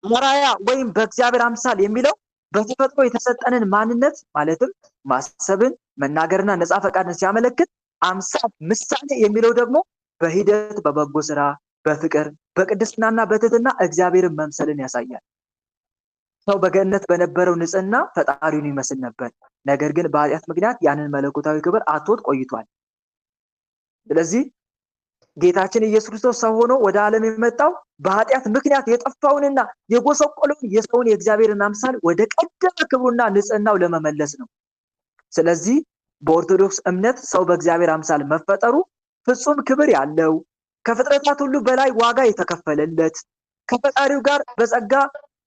አርአያ ወይም በእግዚአብሔር አምሳል የሚለው በተፈጥሮ የተሰጠንን ማንነት ማለትም ማሰብን፣ መናገርና ነፃ ፈቃድን ሲያመለክት፣ አምሳል ምሳሌ የሚለው ደግሞ በሂደት በበጎ ስራ፣ በፍቅር፣ በቅድስናና በትህትና እግዚአብሔርን መምሰልን ያሳያል። ሰው በገነት በነበረው ንጽህና ፈጣሪውን ይመስል ነበር። ነገር ግን በኃጢአት ምክንያት ያንን መለኮታዊ ክብር አጥቶት ቆይቷል። ስለዚህ ጌታችን ኢየሱስ ክርስቶስ ሰው ሆኖ ወደ ዓለም የመጣው በኃጢአት ምክንያት የጠፋውንና የጎሰቆለውን የሰውን የእግዚአብሔርን አምሳል ወደ ቀደመ ክብሩና ንጽህናው ለመመለስ ነው። ስለዚህ በኦርቶዶክስ እምነት ሰው በእግዚአብሔር አምሳል መፈጠሩ ፍጹም ክብር ያለው፣ ከፍጥረታት ሁሉ በላይ ዋጋ የተከፈለለት፣ ከፈጣሪው ጋር በጸጋ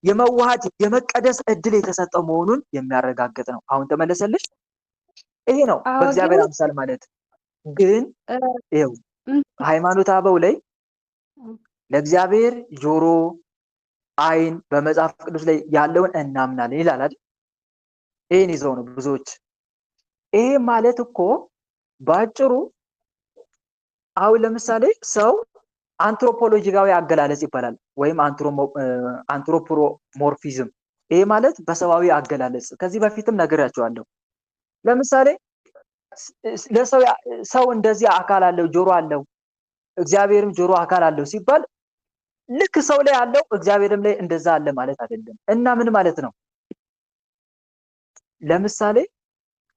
የመዋሃድ የመቀደስ እድል የተሰጠው መሆኑን የሚያረጋግጥ ነው። አሁን ተመለሰልሽ? ይሄ ነው በእግዚአብሔር አምሳል ማለት። ግን ይኸው ሃይማኖተ አበው ላይ ለእግዚአብሔር ጆሮ፣ አይን በመጽሐፍ ቅዱስ ላይ ያለውን እናምናለን ይላል አይደል? ይሄን ይዘው ነው ብዙዎች። ይሄ ማለት እኮ ባጭሩ አሁን ለምሳሌ ሰው አንትሮፖሎጂካዊ አገላለጽ ይባላል ወይም አንትሮፖሞርፊዝም። ይሄ ማለት በሰዋዊ አገላለጽ ከዚህ በፊትም ነግሬያቸዋለሁ። ለምሳሌ ሰው እንደዚህ አካል አለው፣ ጆሮ አለው፣ እግዚአብሔርም ጆሮ አካል አለው ሲባል ልክ ሰው ላይ አለው እግዚአብሔርም ላይ እንደዛ አለ ማለት አይደለም። እና ምን ማለት ነው? ለምሳሌ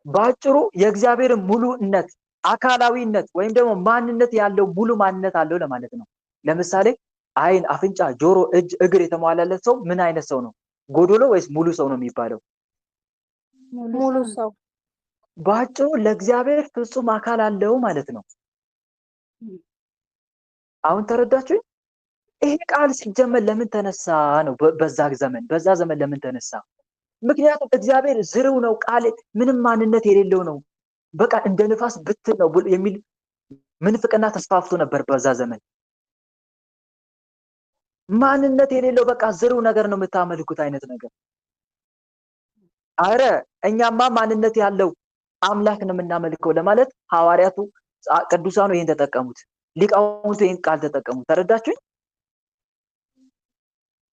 ባጭሩ የእግዚአብሔር ሙሉነት፣ አካላዊነት ወይም ደግሞ ማንነት ያለው ሙሉ ማንነት አለው ለማለት ነው። ለምሳሌ አይን፣ አፍንጫ፣ ጆሮ፣ እጅ፣ እግር የተሟላለት ሰው ምን አይነት ሰው ነው? ጎዶሎ ወይስ ሙሉ ሰው ነው የሚባለው? ሙሉ ሰው። ባጭሩ ለእግዚአብሔር ፍጹም አካል አለው ማለት ነው። አሁን ተረዳችሁኝ? ይሄ ቃል ሲጀመር ለምን ተነሳ ነው? በዛ ዘመን ለምን ተነሳ? ምክንያቱም እግዚአብሔር ዝርው ነው፣ ቃል ምንም ማንነት የሌለው ነው፣ በቃ እንደ ንፋስ ብትን ነው የሚል ምንፍቅና ተስፋፍቶ ነበር በዛ ዘመን። ማንነት የሌለው በቃ ዝርው ነገር ነው የምታመልኩት አይነት ነገር። አረ እኛማ ማንነት ያለው አምላክ ነው የምናመልከው ለማለት ሐዋርያቱ ቅዱሳኑ ይሄን ተጠቀሙት፣ ሊቃውንቱ ይሄን ቃል ተጠቀሙት። ተረዳችሁኝ?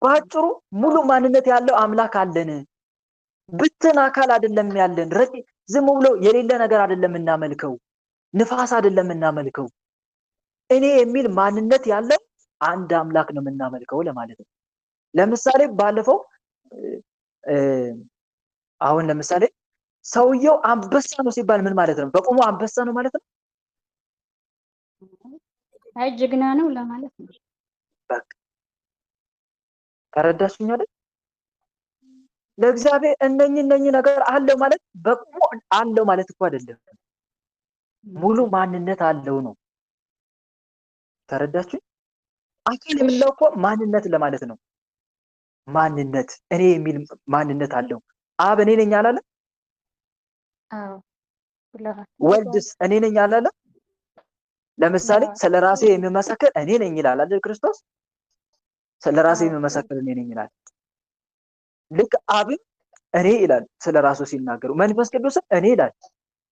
ባጭሩ ሙሉ ማንነት ያለው አምላክ አለን። ብትን አካል አይደለም ያለን። ዝም ብሎ የሌለ ነገር አይደለም እናመልከው። ንፋስ አይደለም እናመልከው። እኔ የሚል ማንነት ያለው አንድ አምላክ ነው የምናመልከው ለማለት ነው። ለምሳሌ ባለፈው አሁን ለምሳሌ ሰውየው አንበሳ ነው ሲባል ምን ማለት ነው? በቁሙ አንበሳ ነው ማለት ነው? አይ ጀግና ነው ለማለት ነው። በቃ ተረዳሽኝ አይደል? ለእግዚአብሔር እነኚህ ነገር አለው ማለት በቁሙ አለው ማለት እኮ አይደለም። ሙሉ ማንነት አለው ነው። ተረዳችሁ? አካል የምንለው እኮ ማንነት ለማለት ነው። ማንነት እኔ የሚል ማንነት አለው። አብ እኔ ነኝ አላለ? አዎ ወልድስ እኔ ነኝ አላለ? ለምሳሌ ስለራሴ የሚመሰክር እኔ ነኝ ይላል አይደል ክርስቶስ? ስለራሴ የሚመሰክር እኔ ነኝ ይላል። ልክ አብ እኔ ይላል ስለራሱ ሲናገሩ፣ መንፈስ ቅዱስ እኔ ይላል።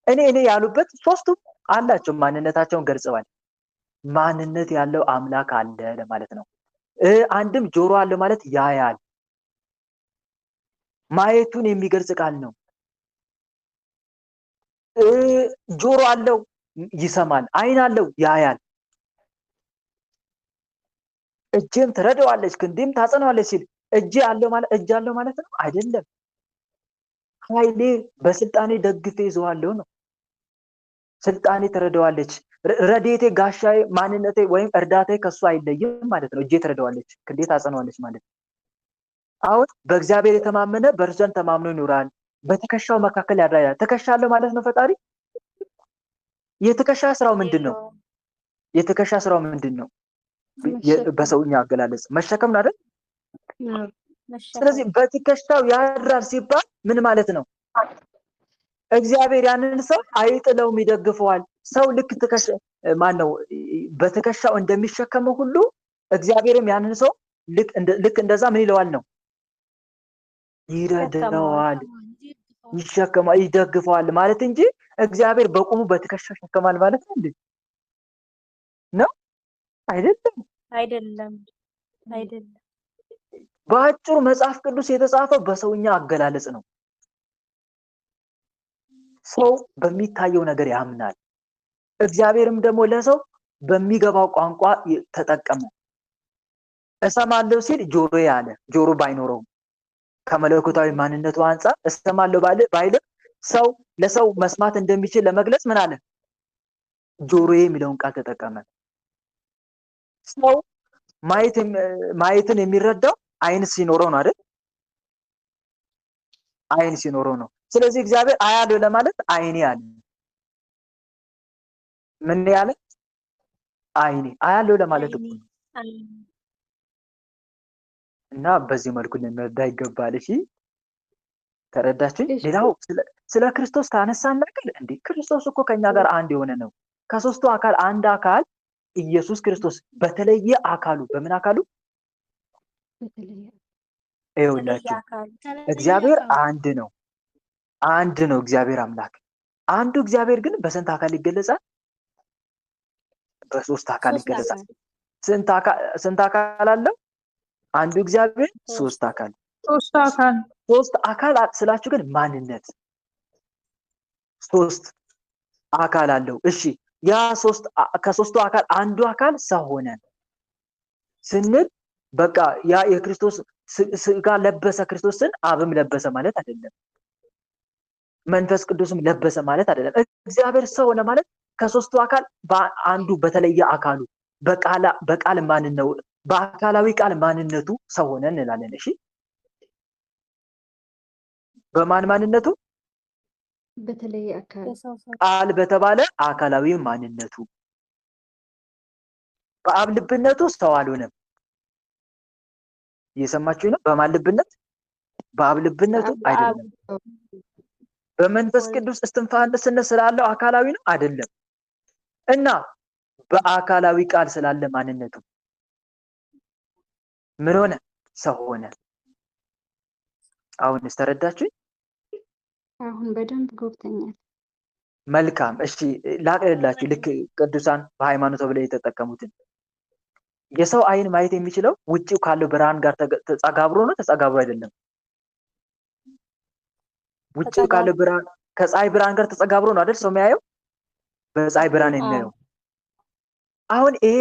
እኔ ያሉበት ሶስቱም አላቸው ማንነታቸውን ገልጸዋል። ማንነት ያለው አምላክ አለ ለማለት ነው። አንድም ጆሮ አለ ማለት ያያል። ማየቱን የሚገልጽ ቃል ነው። ጆሮ አለው ይሰማል። አይን አለው ያያል። እጅም ትረዳዋለች ክንድም ታጸናዋለች ሲል እጅ አለው ማለት ነው አይደለም። ኃይሌ በስልጣኔ ደግፌ ይዘዋለሁ ነው። ስልጣኔ ትረዳዋለች። ረዴቴ ጋሻዬ ማንነቴ ወይም እርዳታዬ ከሱ አይለይም ማለት ነው። እጄ ትረዳዋለች ክንዴ ታጸናዋለች ማለት ነው። አሁን በእግዚአብሔር የተማመነ በእርሱ ዘንድ ተማምኖ ይኖራል። በትከሻው መካከል ያድራል። ትከሻ አለው ማለት ነው ፈጣሪ። የትከሻ ስራው ምንድን ነው? የትከሻ ስራው ምንድን ነው? በሰውኛ አገላለጽ መሸከም ነው አይደል? ስለዚህ በትከሻው ያድራል ሲባል ምን ማለት ነው? እግዚአብሔር ያንን ሰው አይጥለውም፣ ይደግፈዋል። ሰው ልክ በትከሻው እንደሚሸከመው ሁሉ እግዚአብሔርም ያንን ሰው ልክ እንደዛ ምን ይለዋል ነው? ይረዳዋል፣ ይሸከማል፣ ይደግፈዋል ማለት እንጂ እግዚአብሔር በቁሙ በትከሻ ይሸከማል ማለት ነው እንዴ? ነው አይደለም። በአጭሩ መጽሐፍ ቅዱስ የተጻፈው በሰውኛ አገላለጽ ነው። ሰው በሚታየው ነገር ያምናል። እግዚአብሔርም ደግሞ ለሰው በሚገባው ቋንቋ ተጠቀመ። እሰማለሁ ሲል ጆሮዬ አለ። ጆሮ ባይኖረውም ከመለኮታዊ ማንነቱ አንፃር እሰማለሁ ባይልም ሰው ለሰው መስማት እንደሚችል ለመግለጽ ምን አለ? ጆሮዬ የሚለውን ቃል ተጠቀመ። ሰው ማየትን የሚረዳው አይን ሲኖረው ነው አይደል? አይን ሲኖረው ነው። ስለዚህ እግዚአብሔር አያለው ለማለት አይኔ አለ። ምን ያለ? አይኔ አያለው ለማለት እኮ ነው። እና በዚህ መልኩ ልንረዳ ይገባል። እሺ ተረዳችሁ? ሌላው ስለ ክርስቶስ ታነሳን ነገር እንዴ ክርስቶስ እኮ ከኛ ጋር አንድ የሆነ ነው። ከሶስቱ አካል አንድ አካል ኢየሱስ ክርስቶስ በተለየ አካሉ በምን አካሉ ይኸውላችሁ እግዚአብሔር አንድ ነው እግዚአብሔር አምላክ። አንዱ እግዚአብሔር ግን በስንት አካል ይገለጻል? በሶስት አካል ይገለጻል። ስንት አካል አለው? አንዱ እግዚአብሔር ሶስት አካል ስላችሁ ግን ማንነት ሶስት አካል አለው። እሺ ያ ከሶስቱ አካል አንዱ አካል ሰው ሆነ ስንል በቃ ያ የክርስቶስ ስጋ ለበሰ ክርስቶስን አብም ለበሰ ማለት አይደለም። መንፈስ ቅዱስም ለበሰ ማለት አይደለም። እግዚአብሔር ሰው ሆነ ማለት ከሶስቱ አካል አንዱ በተለየ አካሉ በቃል ማንነቱ በአካላዊ ቃል ማንነቱ ሰው ሆነ እንላለን። እሺ በማን ማንነቱ? በተለየ አካል ቃል በተባለ አካላዊ ማንነቱ በአብ ልብነቱ ሰው አልሆነም። እየሰማችሁ ነው? በማን ልብነት? በአብ ልብነቱ አይደለም። በመንፈስ ቅዱስ እስትንፋስነት ስላለው አካላዊ ነው አይደለም። እና በአካላዊ ቃል ስላለ ማንነቱ ምን ሆነ? ሰው ሆነ። አሁንስ ተረዳችሁ? አሁን በደንብ ገብቶኛል። መልካም። እሺ ላቅልላችሁ ልክ ቅዱሳን በሃይማኖት ብለው የተጠቀሙትን የሰው አይን ማየት የሚችለው ውጪው ካለው ብርሃን ጋር ተጻጋብሮ ነው ተጻጋብሮ አይደለም? ውጪው ካለው ብርሃን ከፀሐይ ብርሃን ጋር ተጻጋብሮ ነው አይደል ሰው የሚያየው? በፀሐይ ብርሃን የሚያየው። አሁን ይሄ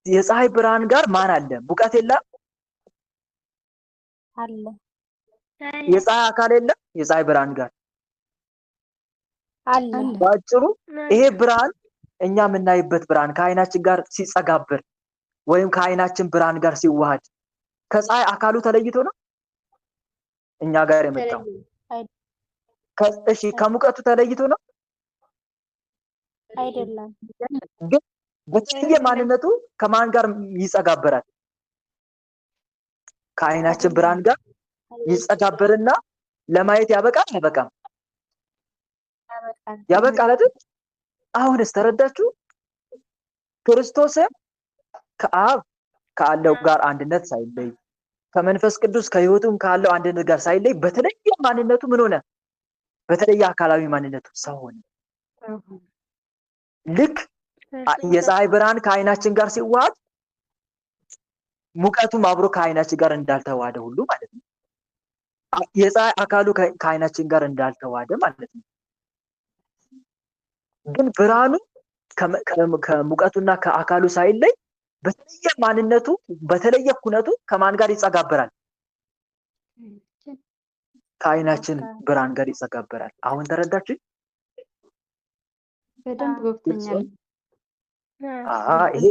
የፀሐይ ብርሃን ጋር ማን አለ? ሙቀት የለም አለ። የፀሐይ አካል የለም የፀሐይ ብርሃን ጋር አለ። ባጭሩ ይሄ ብርሃን እኛ የምናይበት ብርሃን ከአይናችን ጋር ሲጸጋብር ወይም ከአይናችን ብርሃን ጋር ሲዋሃድ ከፀሐይ አካሉ ተለይቶ ነው እኛ ጋር የመጣው? እሺ ከሙቀቱ ተለይቶ ነው አይደለም። ግን በተለየ ማንነቱ ከማን ጋር ይጸጋበራል? ከአይናችን ብርሃን ጋር ይጸጋበርና ለማየት ያበቃል አይበቃም? ያበቃል አይደል? አሁንስ ተረዳችሁ? ክርስቶስም ከአብ ካለው ጋር አንድነት ሳይለይ ከመንፈስ ቅዱስ ከሕይወቱም ካለው አንድነት ጋር ሳይለይ በተለየ ማንነቱ ምን ሆነ? በተለየ አካላዊ ማንነቱ ሰው ሆነ። ልክ የፀሐይ ብርሃን ከአይናችን ጋር ሲዋሃድ ሙቀቱም አብሮ ከአይናችን ጋር እንዳልተዋሃደ ሁሉ ማለት ነው። የፀሐይ አካሉ ከአይናችን ጋር እንዳልተዋሃደ ማለት ነው። ግን ብርሃኑ ከሙቀቱና ከአካሉ ሳይለይ በተለየ ማንነቱ በተለየ ኩነቱ ከማን ጋር ይጸጋበራል? ከአይናችን ብርሃን ጋር ይጸጋበራል። አሁን ተረዳችሁ? በደንብ ገብቶኛል። ይሄ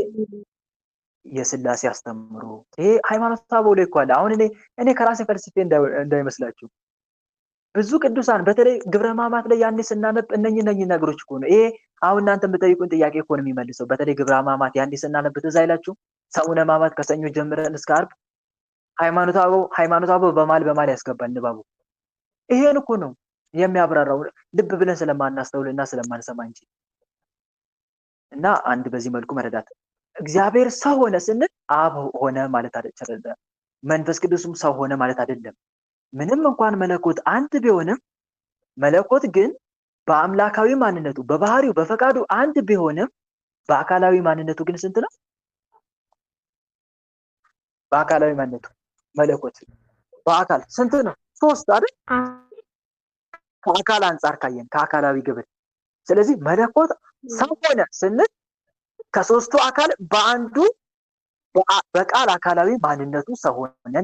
የስላሴ አስተምሮ ይሄ ሃይማኖት አበው ላይ እኮ አለ። አሁን እኔ ከራሴ ፈልስፌ እንዳይመስላችሁ ብዙ ቅዱሳን በተለይ ግብረ ሕማማት ላይ ያኔ ስናነብ እነኚህ ነገሮች እኮ ነው። ይሄ አሁን እናንተ የምጠይቁን ጥያቄ እኮ ነው የሚመልሰው። በተለይ ግብረ ሕማማት ያኔ ስናነብ ትዝ አይላችሁ? ሰሙነ ሕማማት ከሰኞ ጀምረን እስከ ዓርብ ሃይማኖት አበው በማል ያስገባል ንባቡ። ይሄን እኮ ነው የሚያብራራው ልብ ብለን ስለማናስተውልና ስለማንሰማ እንጂ። እና አንድ በዚህ መልኩ መረዳት እግዚአብሔር ሰው ሆነ ስንል አብ ሆነ ማለት አይደለም። መንፈስ ቅዱስም ሰው ሆነ ማለት አይደለም። ምንም እንኳን መለኮት አንድ ቢሆንም መለኮት ግን በአምላካዊ ማንነቱ በባህሪው በፈቃዱ አንድ ቢሆንም በአካላዊ ማንነቱ ግን ስንት ነው? በአካላዊ ማንነቱ መለኮት በአካል ስንት ነው? 3 አይደል? ከአካል አንጻር ካየን ከአካላዊ ግብር። ስለዚህ መለኮት ሰው ሆነ ስንል ከሶስቱ አካል በአንዱ በቃል አካላዊ ማንነቱ ሰው ሆነ።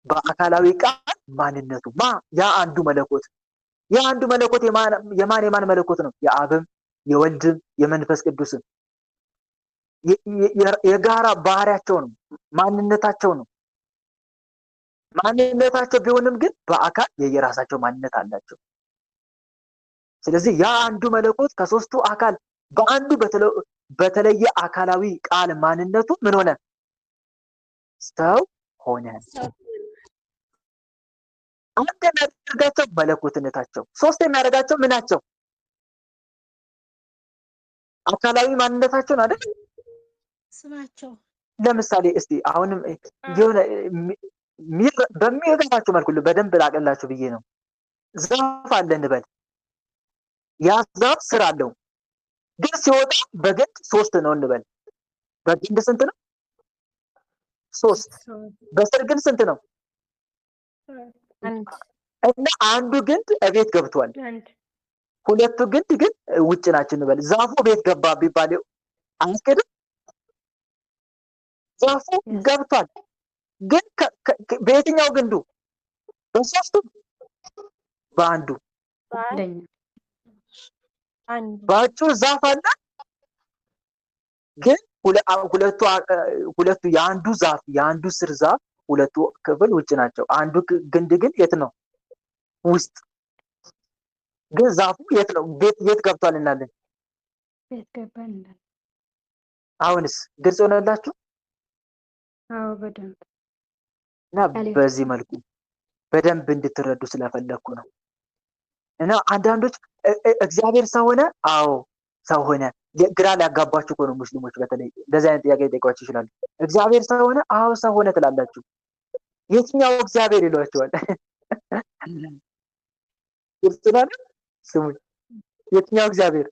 በአካላዊ ቃል ማንነቱ ያ አንዱ መለኮት የማን መለኮት ነው? የአብም የወልድም የመንፈስ ቅዱስም የጋራ ባህሪያቸው ነው፣ ማንነታቸው ነው። ማንነታቸው ቢሆንም ግን በአካል የየራሳቸው ማንነት አላቸው። ስለዚህ ያ አንዱ መለኮት ከሶስቱ አካል በአንዱ በተለየ አካላዊ ቃል ማንነቱ ምን ሆነ? ሰው ሆነ። አንድ የሚያደርጋቸው መለኮትነታቸው፣ 3 የሚያደርጋቸው ምናቸው? አካላዊ ማንነታቸው አይደል? ስማቸው። ለምሳሌ እስቲ አሁንም የሆነ በሚገባቸው መልኩ በደንብ ላቀላችሁ ብዬ ነው። ዛፍ አለ እንበል። ያ ዛፍ ስር አለው፣ ግን ሲወጣ በግንድ 3 ነው እንበል። በግንድ ስንት ነው? 3። በስር ግን ስንት ነው? እና አንዱ ግንድ እቤት ገብቷል፣ 2ቱ ግንድ ግን ውጭ ናቸው እንበል። ዛፉ ቤት ገባ ቢባል አያስኬድም? ዛፉ ገብቷል፣ ግን በየትኛው ግንዱ? በ3ቱ? በአንዱ? ባጭሩ ዛፍ አለ፣ ግን ሁለቱ የአንዱ ስር ዛፍ 2ቱ ክፍል ውጭ ናቸው። አንዱ ግንድ ግን የት ነው? ውስጥ። ግን ዛፉ የት ነው? የት ገብቷል እናለን? ቤት ገባን እናለን። አሁንስ ግልጽ ሆነላችሁ? አዎ በደንብ። እና በዚህ መልኩ በደንብ እንድትረዱ ስለፈለኩ ነው። እና አንዳንዶች እግዚአብሔር ሰው ሆነ? አዎ ሰው ሆነ። ግራ ሊያጋባችሁ እኮ ነው ሙስሊሞች። በተለይ እንደዚህ አይነት ጥያቄ ሊጠይቋችሁ ይችላሉ። እግዚአብሔር ሰው ሆነ? አዎ ሰው ሆነ ትላላችሁ። የትኛው እግዚአብሔር ይሏቸዋል? ግልጽ ነው። ስሙኝ፣ የትኛው እግዚአብሔር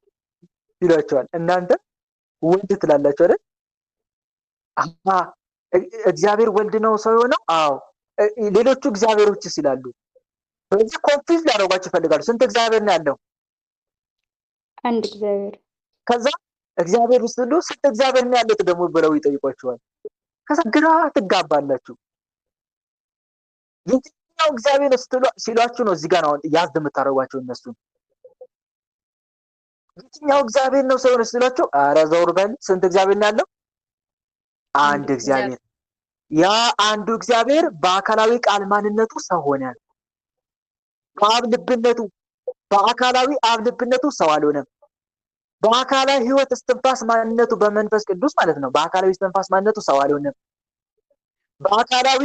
ይሏቸዋል? እናንተ ወልድ ትላላችሁ አይደል? እግዚአብሔር ወልድ ነው ሰው የሆነው? አዎ። ሌሎቹ እግዚአብሔሮችስ ይላሉ። በዚህ ኮንፊውዝ ሊያደርጓችሁ ይፈልጋሉ። ስንት እግዚአብሔር ነው ያለው? አንድ እግዚአብሔር። ከዛ እግዚአብሔር ውስጥ ሁሉ ስንት እግዚአብሔር ነው ያለው ደግሞ ብለው ይጠይቋቸዋል። ከዛ ግራ ትጋባላችሁ። የትኛው እግዚአብሔር ነው ሲሏችሁ ነው እዚህ ጋር ነው ያዝ የምታደርጓቸው እነሱን። የትኛው እግዚአብሔር ነው ሰው ነው ሲሏቸው፣ ኧረ ዘውር በል ስንት እግዚአብሔር ነው ያለው? አንድ እግዚአብሔር። ያ አንዱ እግዚአብሔር በአካላዊ ቃል ማንነቱ ሰው ሆነ። በአብ ልብነቱ በአካላዊ አብ ልብነቱ ሰው አልሆነም። በአካላዊ ሕይወት እስትንፋስ ማንነቱ በመንፈስ ቅዱስ ማለት ነው። በአካላዊ እስትንፋስ ማንነቱ ሰው አልሆነም። በአካላዊ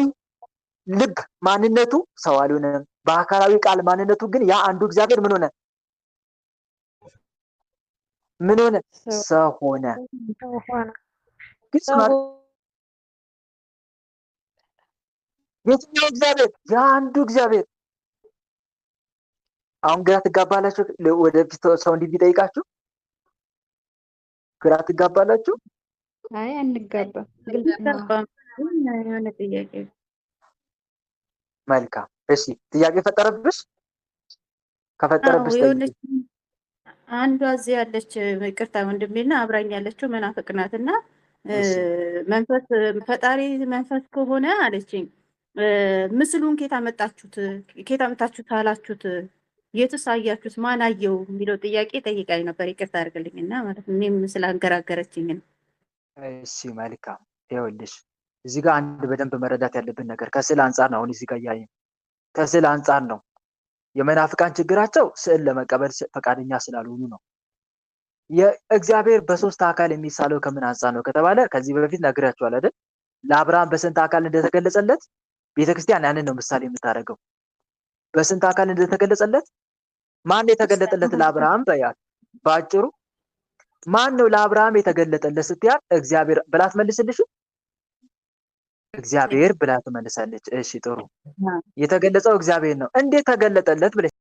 ልብ ማንነቱ ሰው አልሆነም። በአካላዊ ቃል ማንነቱ ግን ያ አንዱ እግዚአብሔር ምን ሆነ? ምን ሆነ? ሰው ሆነ። የትኛው እግዚአብሔር? ያ አንዱ እግዚአብሔር። አሁን ግራ ትጋባላችሁ። ወደፊት ሰው እንዲህ ቢጠይቃችሁ ግራ ትጋባላችሁ? አይ አንጋባም። የሆነ ጥያቄ መልካም። እሺ ጥያቄ ፈጠረብሽ? ከፈጠረብሽ የሆነች አንዷ እዚህ ያለች ይቅርታ ወንድሜና አብራኝ ያለችው መናፍቅ ናትና መንፈስ ፈጣሪ መንፈስ ከሆነ አለችኝ። ምስሉን ኬት አመጣችሁት አላችሁት? የትስ አያችሁት? ማን አየው የሚለው ጥያቄ ጠይቃኝ ነበር። ይቅርታ አድርግልኝና ማለት ነው እኔም ስላንገራገረችኝ ነው። እሺ መልካም። ይኸውልሽ እዚህ ጋር አንድ በደንብ መረዳት ያለብን ነገር ከስዕል አንጻር ነው። አሁን እዚህ ጋር እያየን ከስዕል አንጻር ነው። የመናፍቃን ችግራቸው ስዕል ለመቀበል ፈቃደኛ ስላልሆኑ ነው። የእግዚአብሔር በሶስት አካል የሚሳለው ከምን አንጻር ነው ከተባለ ከዚህ በፊት ነግራችኋል አይደል? ለአብርሃም በስንት አካል እንደተገለጸለት ቤተክርስቲያን ያንን ነው ምሳሌ የምታደርገው። በስንት አካል እንደተገለጸለት ማን የተገለጠለት ለአብርሃም በያት ባጭሩ ማን ነው ለአብርሃም የተገለጠለት ስትያል እግዚአብሔር ብላ ትመልስልሽ። እግዚአብሔር ብላ ትመልሳለች። እሺ ጥሩ። የተገለጸው እግዚአብሔር ነው። እንዴት ተገለጠለት ብለሽ